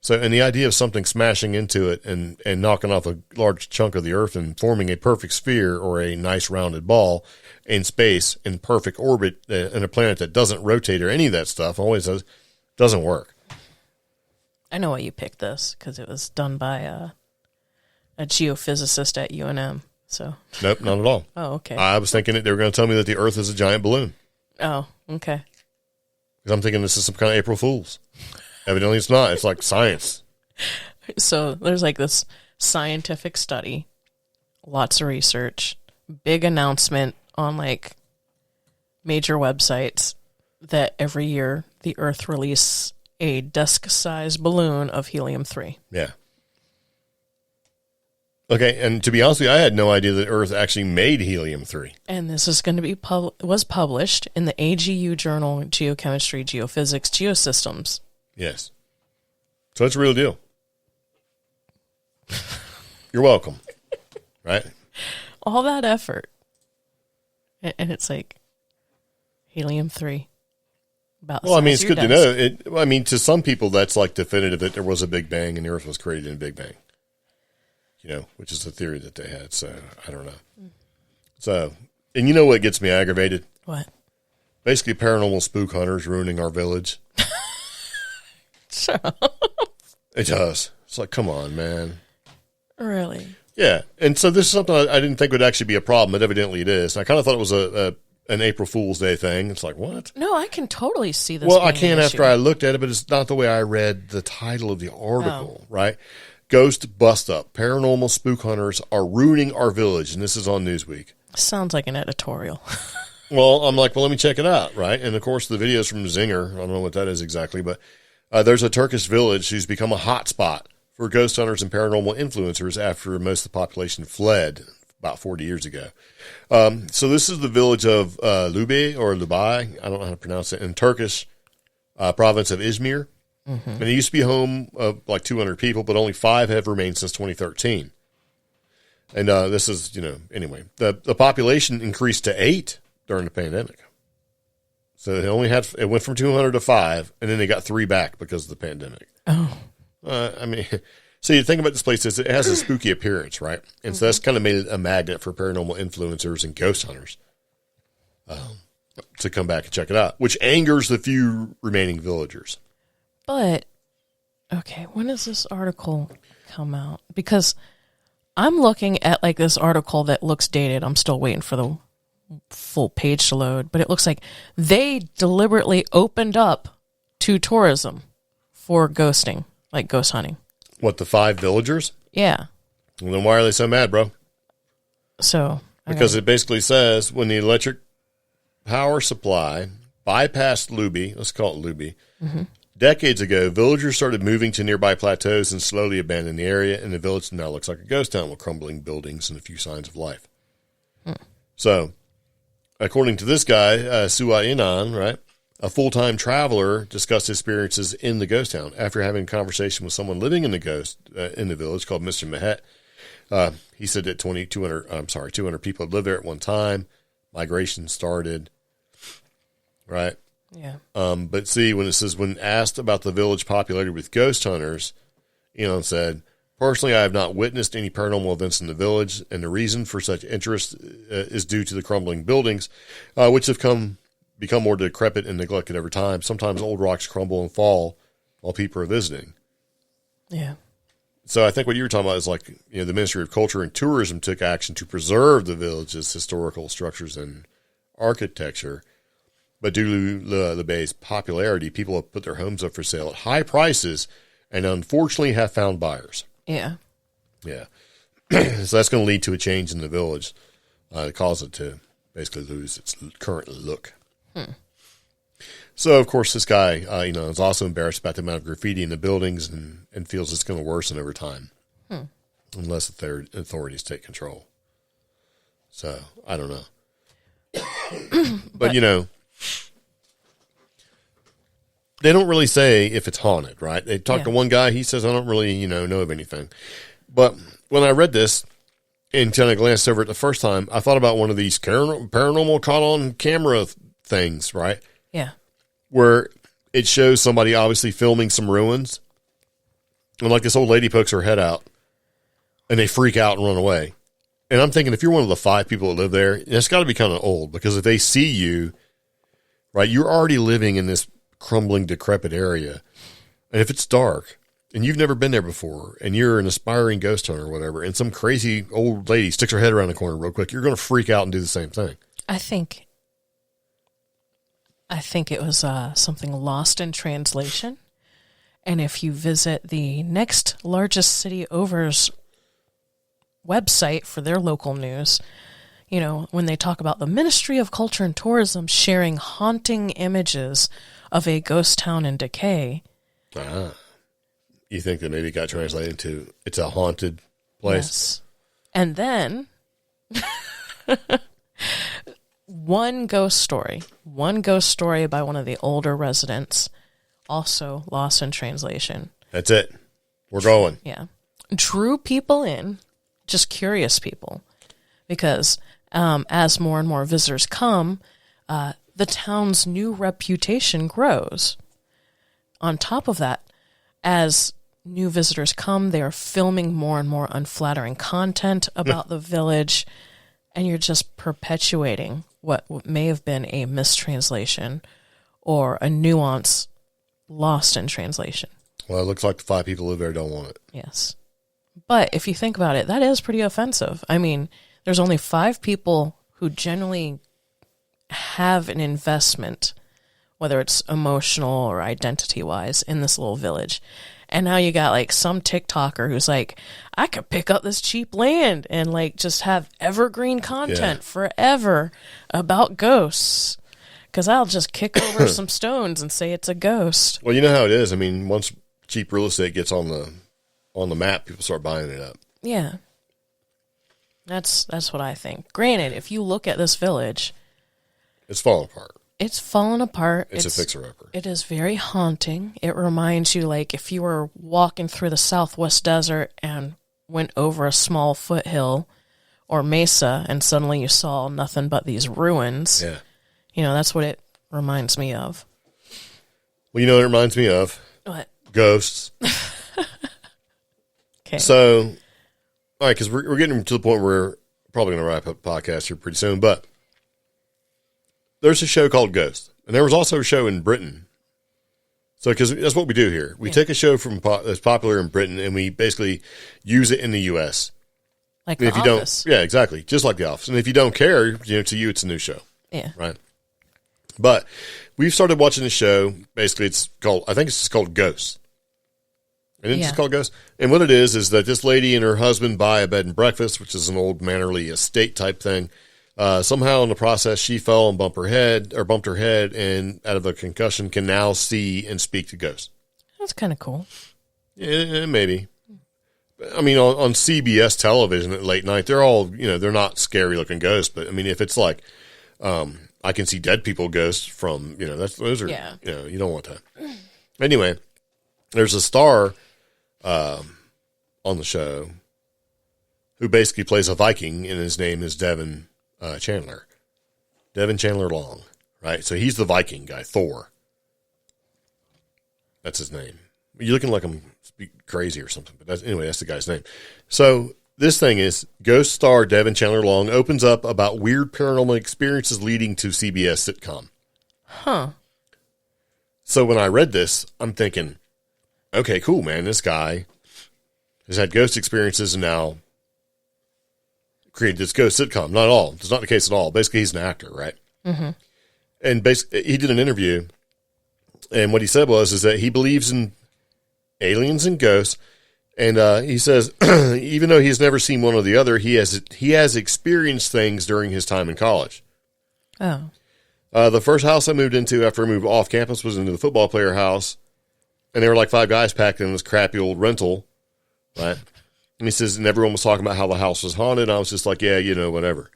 So, and the idea of something smashing into it and knocking off a large chunk of the Earth and forming a perfect sphere or a nice rounded ball in space in perfect orbit in a planet that doesn't rotate or any of that stuff doesn't work. I know why you picked this, because it was done by a geophysicist at UNM. So Nope, not at all. Oh, okay. I was thinking that they were going to tell me that the Earth is a giant balloon. Oh, okay. Because I'm thinking this is some kind of April Fool's. Evidently it's not. It's like science. So there's like this scientific study, lots of research, big announcement on like major websites that every year the Earth releases a desk-sized balloon of helium-3. Yeah. Okay, and to be honest with you, I had no idea that Earth actually made helium-3. And this is going to be was published in the AGU journal Geochemistry, Geophysics, Geosystems. Yes. So it's a real deal. You're welcome. Right? All that effort. And it's like helium-3. Well, I mean, it's good to know. I mean, to some people, that's like definitive that there was a Big Bang and the Earth was created in a Big Bang. You know, which is the theory that they had. So, I don't know. So, and you know what gets me aggravated? What? Basically, paranormal spook hunters ruining our village. Shut up. It does. It's like, come on, man. Really? Yeah. And so this is something I didn't think would actually be a problem, but evidently it is. And I kind of thought it was an April Fool's Day thing. It's like, what? No, I can totally see this. Well, I can after I looked at it, but it's not the way I read the title of the article, right? Ghost bust up. Paranormal spook hunters are ruining our village. And this is on Newsweek. Sounds like an editorial. Well, I'm like, well, let me check it out, right? And of course, the video is from Zinger. I don't know what that is exactly, but there's a Turkish village who's become a hot spot for ghost hunters and paranormal influencers after most of the population fled about 40 years ago. So this is the village of Lube or Lubai, I don't know how to pronounce it, in Turkish province of Izmir. Mm-hmm. And it used to be home of like 200 people, but only 5 have remained since 2013. And this is, anyway, the population increased to 8 during the pandemic. So it went from 200 to 5, and then they got 3 back because of the pandemic. Oh. I mean, so you think about this place, it has a spooky appearance, right? And so that's kind of made it a magnet for paranormal influencers and ghost hunters to come back and check it out, which angers the few remaining villagers. But, okay, when does this article come out? Because I'm looking at like this article that looks dated. I'm still waiting for the full page to load, but it looks like they deliberately opened up to tourism for ghosting. Like ghost hunting. What, the 5 villagers? Yeah. Well, then why are they so mad, bro? So. Because it basically says when the electric power supply bypassed Luby, let's call it Luby, decades ago, villagers started moving to nearby plateaus and slowly abandoned the area, and the village now looks like a ghost town with crumbling buildings and a few signs of life. So, according to this guy, Suwa Inan, right? A full-time traveler discussed his experiences in the ghost town. After having a conversation with someone living in the village called Mr. Mehet, he said that 200 people had lived there at one time. Migration started, right? Yeah. But see, when it says, when asked about the village populated with ghost hunters, said, personally, I have not witnessed any paranormal events in the village, and the reason for such interest is due to the crumbling buildings, which have become more decrepit and neglected over time. Sometimes old rocks crumble and fall while people are visiting. Yeah. So I think what you were talking about is like, the Ministry of Culture and Tourism took action to preserve the village's historical structures and architecture. But due to the bay's popularity, people have put their homes up for sale at high prices and unfortunately have found buyers. Yeah. Yeah. So that's going to lead to a change in the village, cause it to basically lose its current look. So, of course, this guy, is also embarrassed about the amount of graffiti in the buildings and feels it's going to worsen over time unless the authorities take control. So, I don't know. But, they don't really say if it's haunted, right? They talk to one guy. He says, I don't really, know of anything. But when I read this and kind of glanced over it the first time, I thought about one of these paranormal caught on camera things, right? Yeah. Where it shows somebody obviously filming some ruins. And like this old lady pokes her head out and they freak out and run away. And I'm thinking, if you're one of the 5 people that live there, it's got to be kind of old, because if they see you, right, you're already living in this crumbling, decrepit area. And if it's dark and you've never been there before and you're an aspiring ghost hunter or whatever, and some crazy old lady sticks her head around the corner real quick, you're going to freak out and do the same thing. I think it was something lost in translation. And if you visit the next largest city over's website for their local news, when they talk about the Ministry of Culture and Tourism sharing haunting images of a ghost town in decay. You think that maybe it got translated to it's a haunted place? Yes. And then one ghost story by one of the older residents, also lost in translation. That's it. We're going. Yeah. Drew people in, just curious people, because as more and more visitors come, the town's new reputation grows. On top of that, as new visitors come, they are filming more and more unflattering content about the village, and you're just perpetuating what may have been a mistranslation or a nuance lost in translation. Well, it looks like the 5 people who live there don't want it. Yes. But if you think about it, that is pretty offensive. I mean, there's only 5 people who generally have an investment, whether it's emotional or identity-wise, in this little village. And now you got, like, some TikToker who's like, I could pick up this cheap land and, like, just have evergreen content forever about ghosts. Because I'll just kick over some stones and say it's a ghost. Well, you know how it is. I mean, once cheap real estate gets on the map, people start buying it up. Yeah. That's what I think. Granted, if you look at this village, it's falling apart. It's fallen apart. It's a fixer-upper. It is very haunting. It reminds you, like, if you were walking through the Southwest Desert and went over a small foothill or mesa and suddenly you saw nothing but these ruins. Yeah. You know, that's what it reminds me of. Well, you know what it reminds me of? What? Ghosts. Okay. So, all right, because we're getting to the point where we're probably going to wrap up the podcast here pretty soon, but there's a show called Ghost, and there was also a show in Britain. So, because that's what we do here. We take a show from that's popular in Britain, and we basically use it in the U.S. Like and The if you Office. don't, yeah, exactly, just like The Office. And if you don't care, you know, to you, it's a new show. Yeah. Right. But we've started watching the show. Basically, I think it's just called Ghosts. And it's just called Ghosts. And what it is that this lady and her husband buy a bed and breakfast, which is an old mannerly estate type thing. Somehow in the process, she fell and bumped her head, and out of a concussion can now see and speak to ghosts. That's kind of cool. Yeah, maybe. I mean, on CBS television at late night, they're all, you know, they're not scary looking ghosts, but I mean, if it's like, I can see dead people ghosts from, you know, those are, you know, you don't want that. Anyway, there's a star on the show who basically plays a Viking, and his name is Devin Chandler. Devin Chandler Long, right? So he's the Viking guy, Thor. That's his name. You're looking like I'm crazy or something, but anyway, that's the guy's name. So this thing is Ghost star Devin Chandler Long opens up about weird paranormal experiences leading to CBS sitcom. Huh. So when I read this, I'm thinking, okay, cool, man. This guy has had ghost experiences and now created this ghost sitcom. Not at all. It's not the case at all. Basically, he's an actor, right? Mm-hmm. And basically, he did an interview, and what he said is that he believes in aliens and ghosts, and he says even though he's never seen one or the other, he has experienced things during his time in college. Oh. The first house I moved into after I moved off campus was into the football player house, and there were like 5 guys packed in this crappy old rental, right? And he says, and everyone was talking about how the house was haunted. I was just like, yeah, you know, whatever.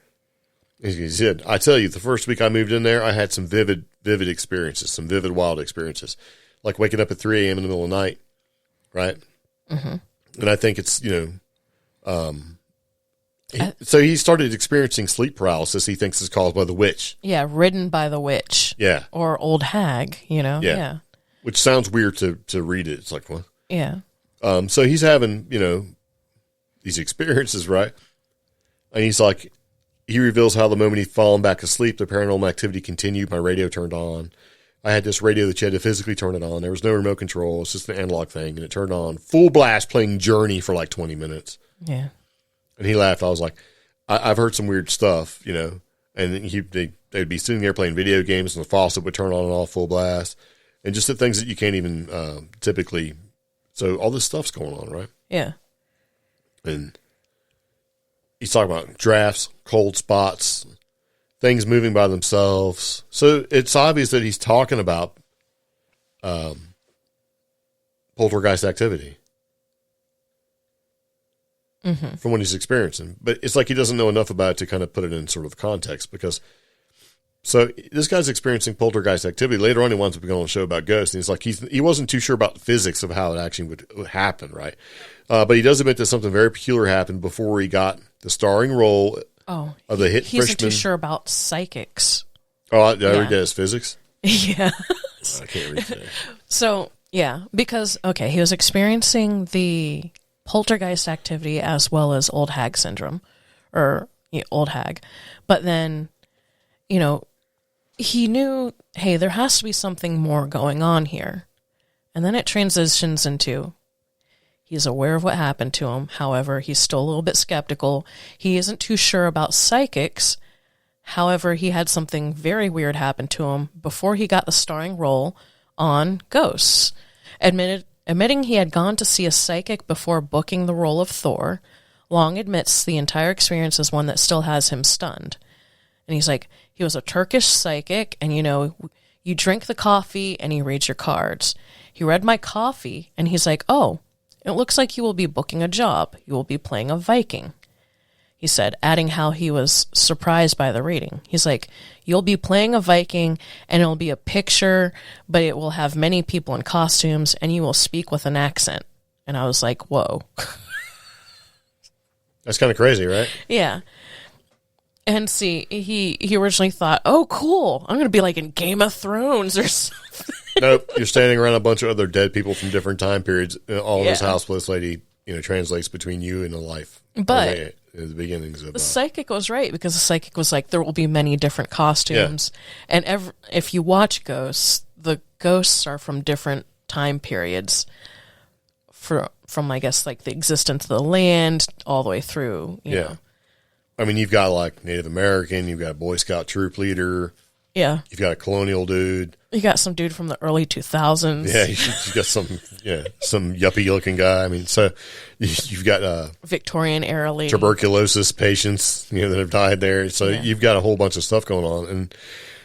He said, I tell you, the first week I moved in there, I had some vivid experiences, some vivid, wild experiences, like waking up at 3 a.m. in the middle of the night, right? Mm-hmm. And I think it's, you know, so he started experiencing sleep paralysis he thinks is caused by the witch. Yeah, ridden by the witch. Yeah. Or old hag, you know? Yeah. Which sounds weird to read it. It's like, what? Yeah. So he's having, you know, these experiences, right? And he's like, he reveals how the moment he'd fallen back asleep, the paranormal activity continued. My radio turned on. I had this radio that you had to physically turn it on. There was no remote control. It's just an analog thing. And it turned on full blast playing Journey for like 20 minutes. Yeah. And he laughed. I was like, I've heard some weird stuff, you know. And they'd be sitting there playing video games and the faucet would turn on and off full blast. And just the things that you can't even typically. So all this stuff's going on, right? Yeah. And he's talking about drafts, cold spots, things moving by themselves. So it's obvious that he's talking about poltergeist activity from what he's experiencing. But it's like he doesn't know enough about it to kind of put it in sort of context, because So this guy's experiencing poltergeist activity. Later on, he winds up going on a show about ghosts, and he's like, he wasn't too sure about the physics of how it actually would happen, right? But he does admit that something very peculiar happened before he got the starring role of the hit He isn't freshman. too sure about psychics. Oh, I read that as physics? Yeah. I can't read that. So, yeah, because, okay, he was experiencing the poltergeist activity as well as old hag syndrome, or old hag. But then, he knew, hey, there has to be something more going on here. And then it transitions into, he's aware of what happened to him. However, he's still a little bit skeptical. He isn't too sure about psychics. However, he had something very weird happen to him before he got the starring role on Ghosts. Admitting he had gone to see a psychic before booking the role of Thor, Long admits the entire experience is one that still has him stunned. And he's like, he was a Turkish psychic, and you drink the coffee and he reads your cards. He read my coffee, and he's like, oh, it looks like you will be booking a job. You will be playing a Viking. He said, adding how he was surprised by the reading. He's like, you'll be playing a Viking, and it'll be a picture, but it will have many people in costumes, and you will speak with an accent. And I was like, whoa. That's kind of crazy, right? Yeah. And see, he originally thought, oh, cool, I'm going to be like in Game of Thrones or something. Nope, you're standing around a bunch of other dead people from different time periods. All in this house, this lady, translates between you and the life. But the beginnings of the psychic was right, because the psychic was like, there will be many different costumes. Yeah. And if you watch Ghosts, the ghosts are from different time periods from I guess, like the existence of the land all the way through. You know. I mean, you've got like Native American, you've got a Boy Scout troop leader. Yeah. You've got a colonial dude. You got some dude from the early 2000s. Yeah, you got some yuppie looking guy. I mean, so you've got Victorian era tuberculosis patients, that have died there. So you've got a whole bunch of stuff going on. And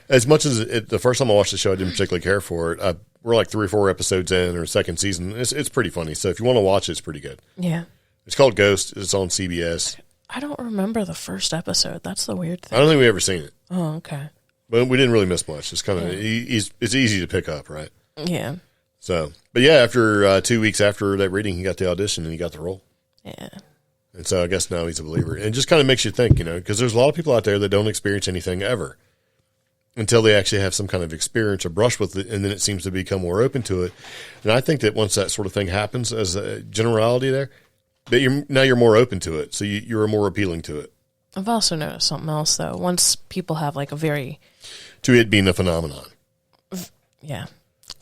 as much as the first time I watched the show, I didn't particularly care for it. We're like 3 or 4 episodes in, or second season. It's pretty funny. So if you want to watch it, it's pretty good. Yeah. It's called Ghost. It's on CBS. I don't remember the first episode. That's the weird thing. I don't think we ever seen it. Oh, okay. But we didn't really miss much. It's kind of it's easy to pick up, right? Yeah. So, but yeah, after 2 weeks after that reading, he got the audition and he got the role. Yeah. And so I guess now he's a believer. And it just kind of makes you think, because there's a lot of people out there that don't experience anything ever until they actually have some kind of experience or brush with it, and then it seems to become more open to it. And I think that once that sort of thing happens, as a generality there, that you're more open to it, so you're more appealing to it. I've also noticed something else, though. Once people have like a very... To it being a phenomenon. Yeah.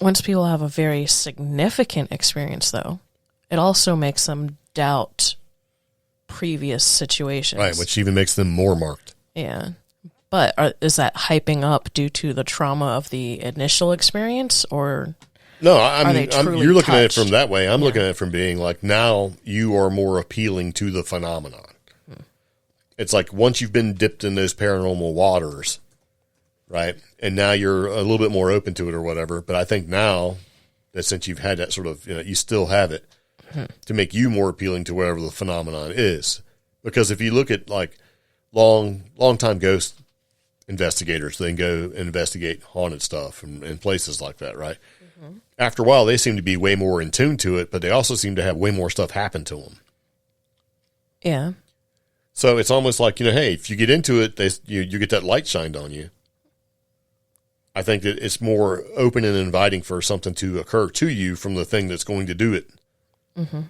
Once people have a very significant experience, though, it also makes them doubt previous situations. Right, which even makes them more marked. Yeah. But is that hyping up due to the trauma of the initial experience, or... No, I mean, you're looking at it touched? from that way. I'm looking at it from being like, now you are more appealing to the phenomenon. It's like once you've been dipped in those paranormal waters, right? And now you're a little bit more open to it or whatever. But I think now that since you've had that sort of, you still have it to make you more appealing to whatever the phenomenon is. Because if you look at like long time ghost investigators, they can go investigate haunted stuff and places like that, right? After a while, they seem to be way more in tune to it, but they also seem to have way more stuff happen to them. Yeah. So it's almost like, hey, if you get into it, you get that light shined on you. I think that it's more open and inviting for something to occur to you from the thing that's going to do it. Mm-hmm.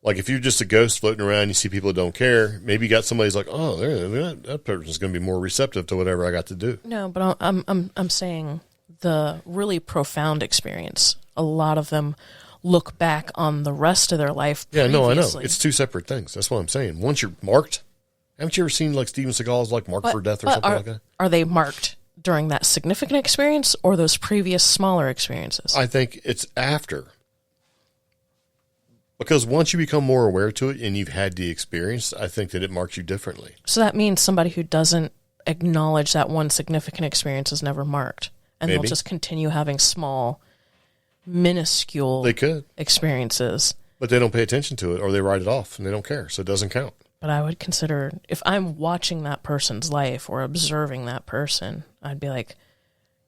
Like if you're just a ghost floating around, you see people that don't care, maybe you got somebody who's like, oh, that person's going to be more receptive to whatever I got to do. No, but I'm saying the really profound experience. A lot of them look back on the rest of their life. Yeah, previously. no, I know. It's two separate things. That's what I'm saying. Once you're marked, haven't you ever seen like Steven Seagal's like Marked for Death or something like that? Are they marked during that significant experience or those previous smaller experiences? I think it's after. Because once you become more aware to it and you've had the experience, I think that it marks you differently. So that means somebody who doesn't acknowledge that one significant experience is never marked. And Maybe. They'll just continue having small, minuscule experiences. But they don't pay attention to it or they write it off and they don't care. So it doesn't count. But I would consider, if I'm watching that person's life or observing that person, I'd be like,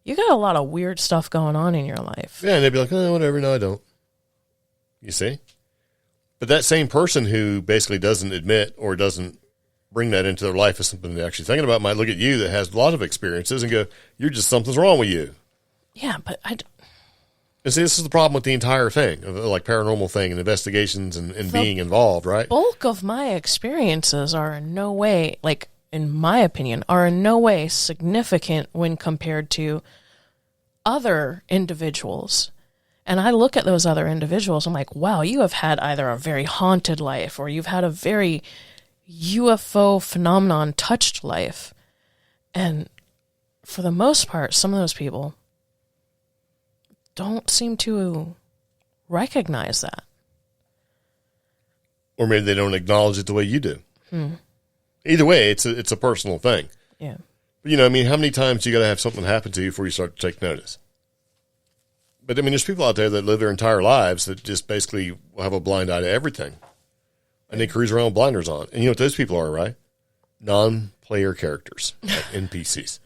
you got a lot of weird stuff going on in your life. Yeah, and they'd be like, oh, whatever. No, I don't. You see? But that same person who basically doesn't admit or doesn't bring that into their life as something they're actually thinking about might look at you that has a lot of experiences and go, something's wrong with you. Yeah, but And see, this is the problem with the entire thing, like paranormal thing and investigations and being involved, right? Bulk of my experiences are in no way, like, in my opinion, are in no way significant when compared to other individuals. And I look at those other individuals, I'm like, wow, you have had either a very haunted life or you've had a very UFO phenomenon touched life. And for the most part, some of those people don't seem to recognize that. Or maybe they don't acknowledge it the way you do. Either way, it's a personal thing. Yeah. But, you know, I mean, how many times you got to have something happen to you before you start to take notice? But, I mean, there's people out there that live their entire lives that just basically will have a blind eye to everything. And they cruise around with blinders on. And you know what those people are, right? Non-player characters, like NPCs.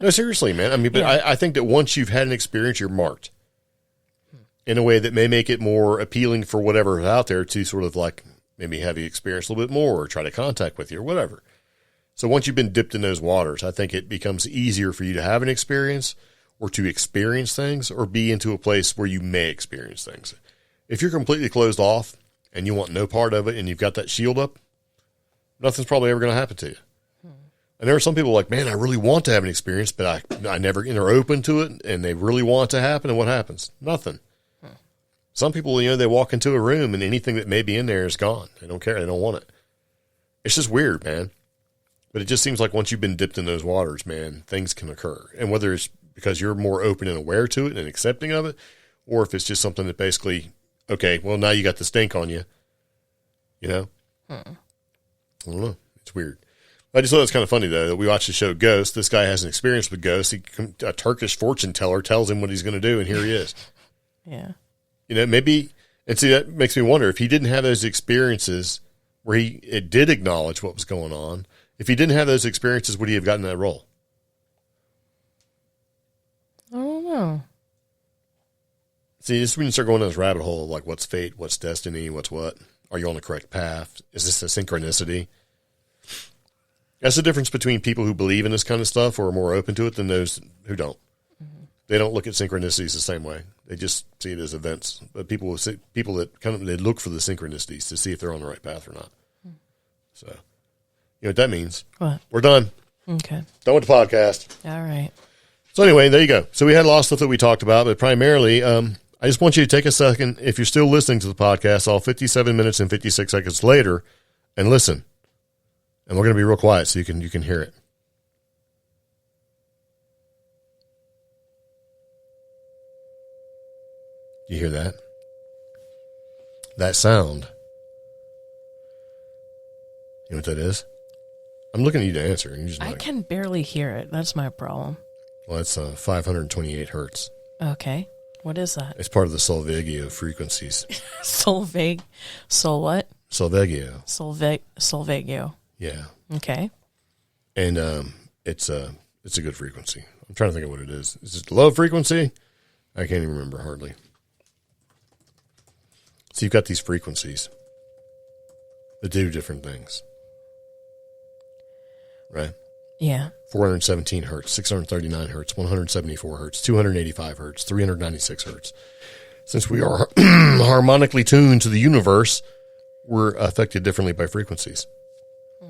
No, seriously, man. I mean, but yeah. I think that once you've had an experience, you're marked in a way that may make it more appealing for whatever is out there to sort of like maybe have you experience a little bit more or try to contact with you or whatever. So once you've been dipped in those waters, I think it becomes easier for you to have an experience or to experience things or be into a place where you may experience things. If you're completely closed off and you want no part of it and you've got that shield up, nothing's probably ever going to happen to you. And there are some people like, man, I really want to have an experience, but I never, and they're open to it and they really want it to happen. And what happens? Nothing. Some people, you know, they walk into a room and anything that may be in there is gone. They don't care. They don't want it. It's just weird, man. But it just seems like once you've been dipped in those waters, man, things can occur. And whether it's because you're more open and aware to it and accepting of it, or if it's just something that basically, okay, well, now you got the stink on you, you know? I don't know. It's weird. I just thought it was kind of funny, though, that we watched the show Ghost. This guy has an experience with ghosts. A Turkish fortune teller tells him what he's going to do, and here he is. Yeah. You know, maybe, and see, that makes me wonder if he didn't have those experiences where it did acknowledge what was going on. If he didn't have those experiences, would he have gotten that role? I don't know. See, this is when you start going down this rabbit hole of like what's fate, what's destiny, what's what. Are you on the correct path? Is this a synchronicity? That's the difference between people who believe in this kind of stuff or are more open to it than those who don't. They don't look at synchronicities the same way. They just see it as events. But people that kind of they look for the synchronicities to see if they're on the right path or not. So, you know what that means? What? We're done. Okay. Done with the podcast. All right. So anyway, there you go. So we had a lot of stuff that we talked about, but primarily, I just want you to take a second, if you're still listening to the podcast, all 57 minutes and 56 seconds later, and listen. And we're going to be real quiet so you can hear it. You hear that? That sound. You know what that is? I'm looking at you to answer. And you're just I like, can barely hear it. That's my problem. well, it's 528 hertz. Okay. What is that? It's part of the Solveggio frequencies. Sol what? Solveggio. Solveggio. Yeah. Okay. And it's a good frequency. I'm trying to think of what it is. Is it low frequency? I can't even remember hardly. So you've got these frequencies that do different things. Right? Yeah. 417 hertz, 639 hertz, 174 hertz, 285 hertz, 396 hertz. Since we are harmonically tuned to the universe, we're affected differently by frequencies.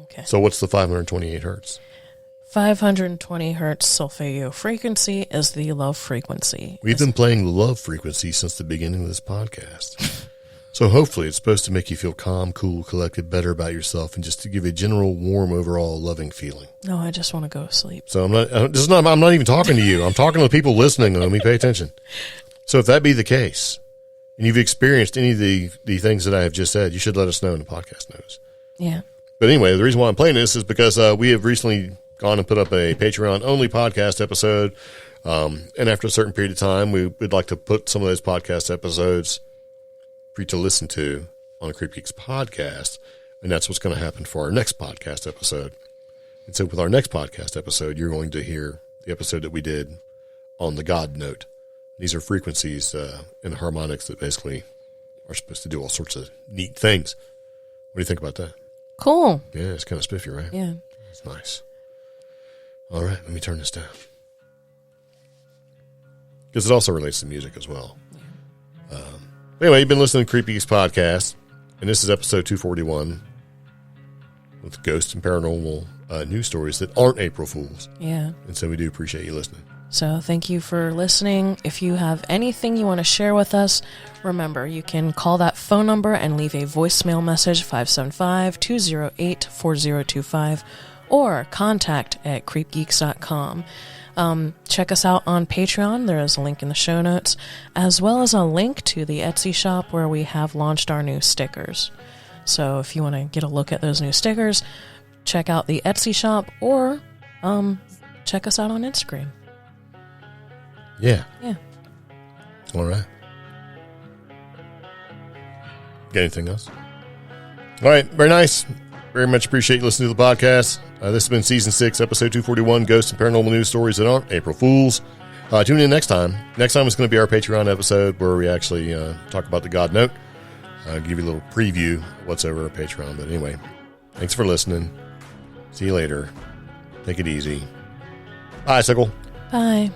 Okay. So what's the 528 hertz? 520 hertz solfeggio frequency is the low frequency. We've been playing the love frequency since the beginning of this podcast. So hopefully it's supposed to make you feel calm, cool, collected, better about yourself, and just to give you a general, warm, overall loving feeling. No, I just want to go to sleep. So I'm not even talking to you. I'm talking to the people listening. Let me pay attention. So if that be the case, and you've experienced any of the things that I have just said, you should let us know in the podcast notes. Yeah. But anyway, the reason why I'm playing this is because we have recently gone and put up a Patreon-only podcast episode. And after a certain period of time, we would like to put some of those podcast episodes for you to listen to on the CreepGeeks podcast. And that's what's going to happen for our next podcast episode. And so with our next podcast episode, you're going to hear the episode that we did on the God note. These are frequencies in the harmonics that basically are supposed to do all sorts of neat things. What do you think about that? Cool. Yeah, it's kind of spiffy, right? Yeah. It's nice. All right, let me turn this down. Because it also relates to music as well. Yeah. Anyway, you've been listening to CreepGeeks Podcast, and this is episode 241 with ghosts and paranormal news stories that aren't April Fools. Yeah. And so we do appreciate you listening. So thank you for listening. If you have anything you want to share with us, remember, you can call that phone number and leave a voicemail message, 575-208-4025, or contact at creepgeeks.com. Check us out on Patreon. There is a link in the show notes, as well as a link to the Etsy shop where we have launched our new stickers. So if you want to get a look at those new stickers, check out the Etsy shop or check us out on Instagram. Yeah. Yeah. All right. Got anything else? All right. Very nice. Very much appreciate you listening to the podcast. This has been Season 6, Episode 241, Ghosts and Paranormal News Stories That Aren't April Fools. Tune in next time. Next time is going to be our Patreon episode where we actually talk about the God Note. Give you a little preview of what's over our Patreon. But anyway, thanks for listening. See you later. Take it easy. Bye, Sickle. Bye.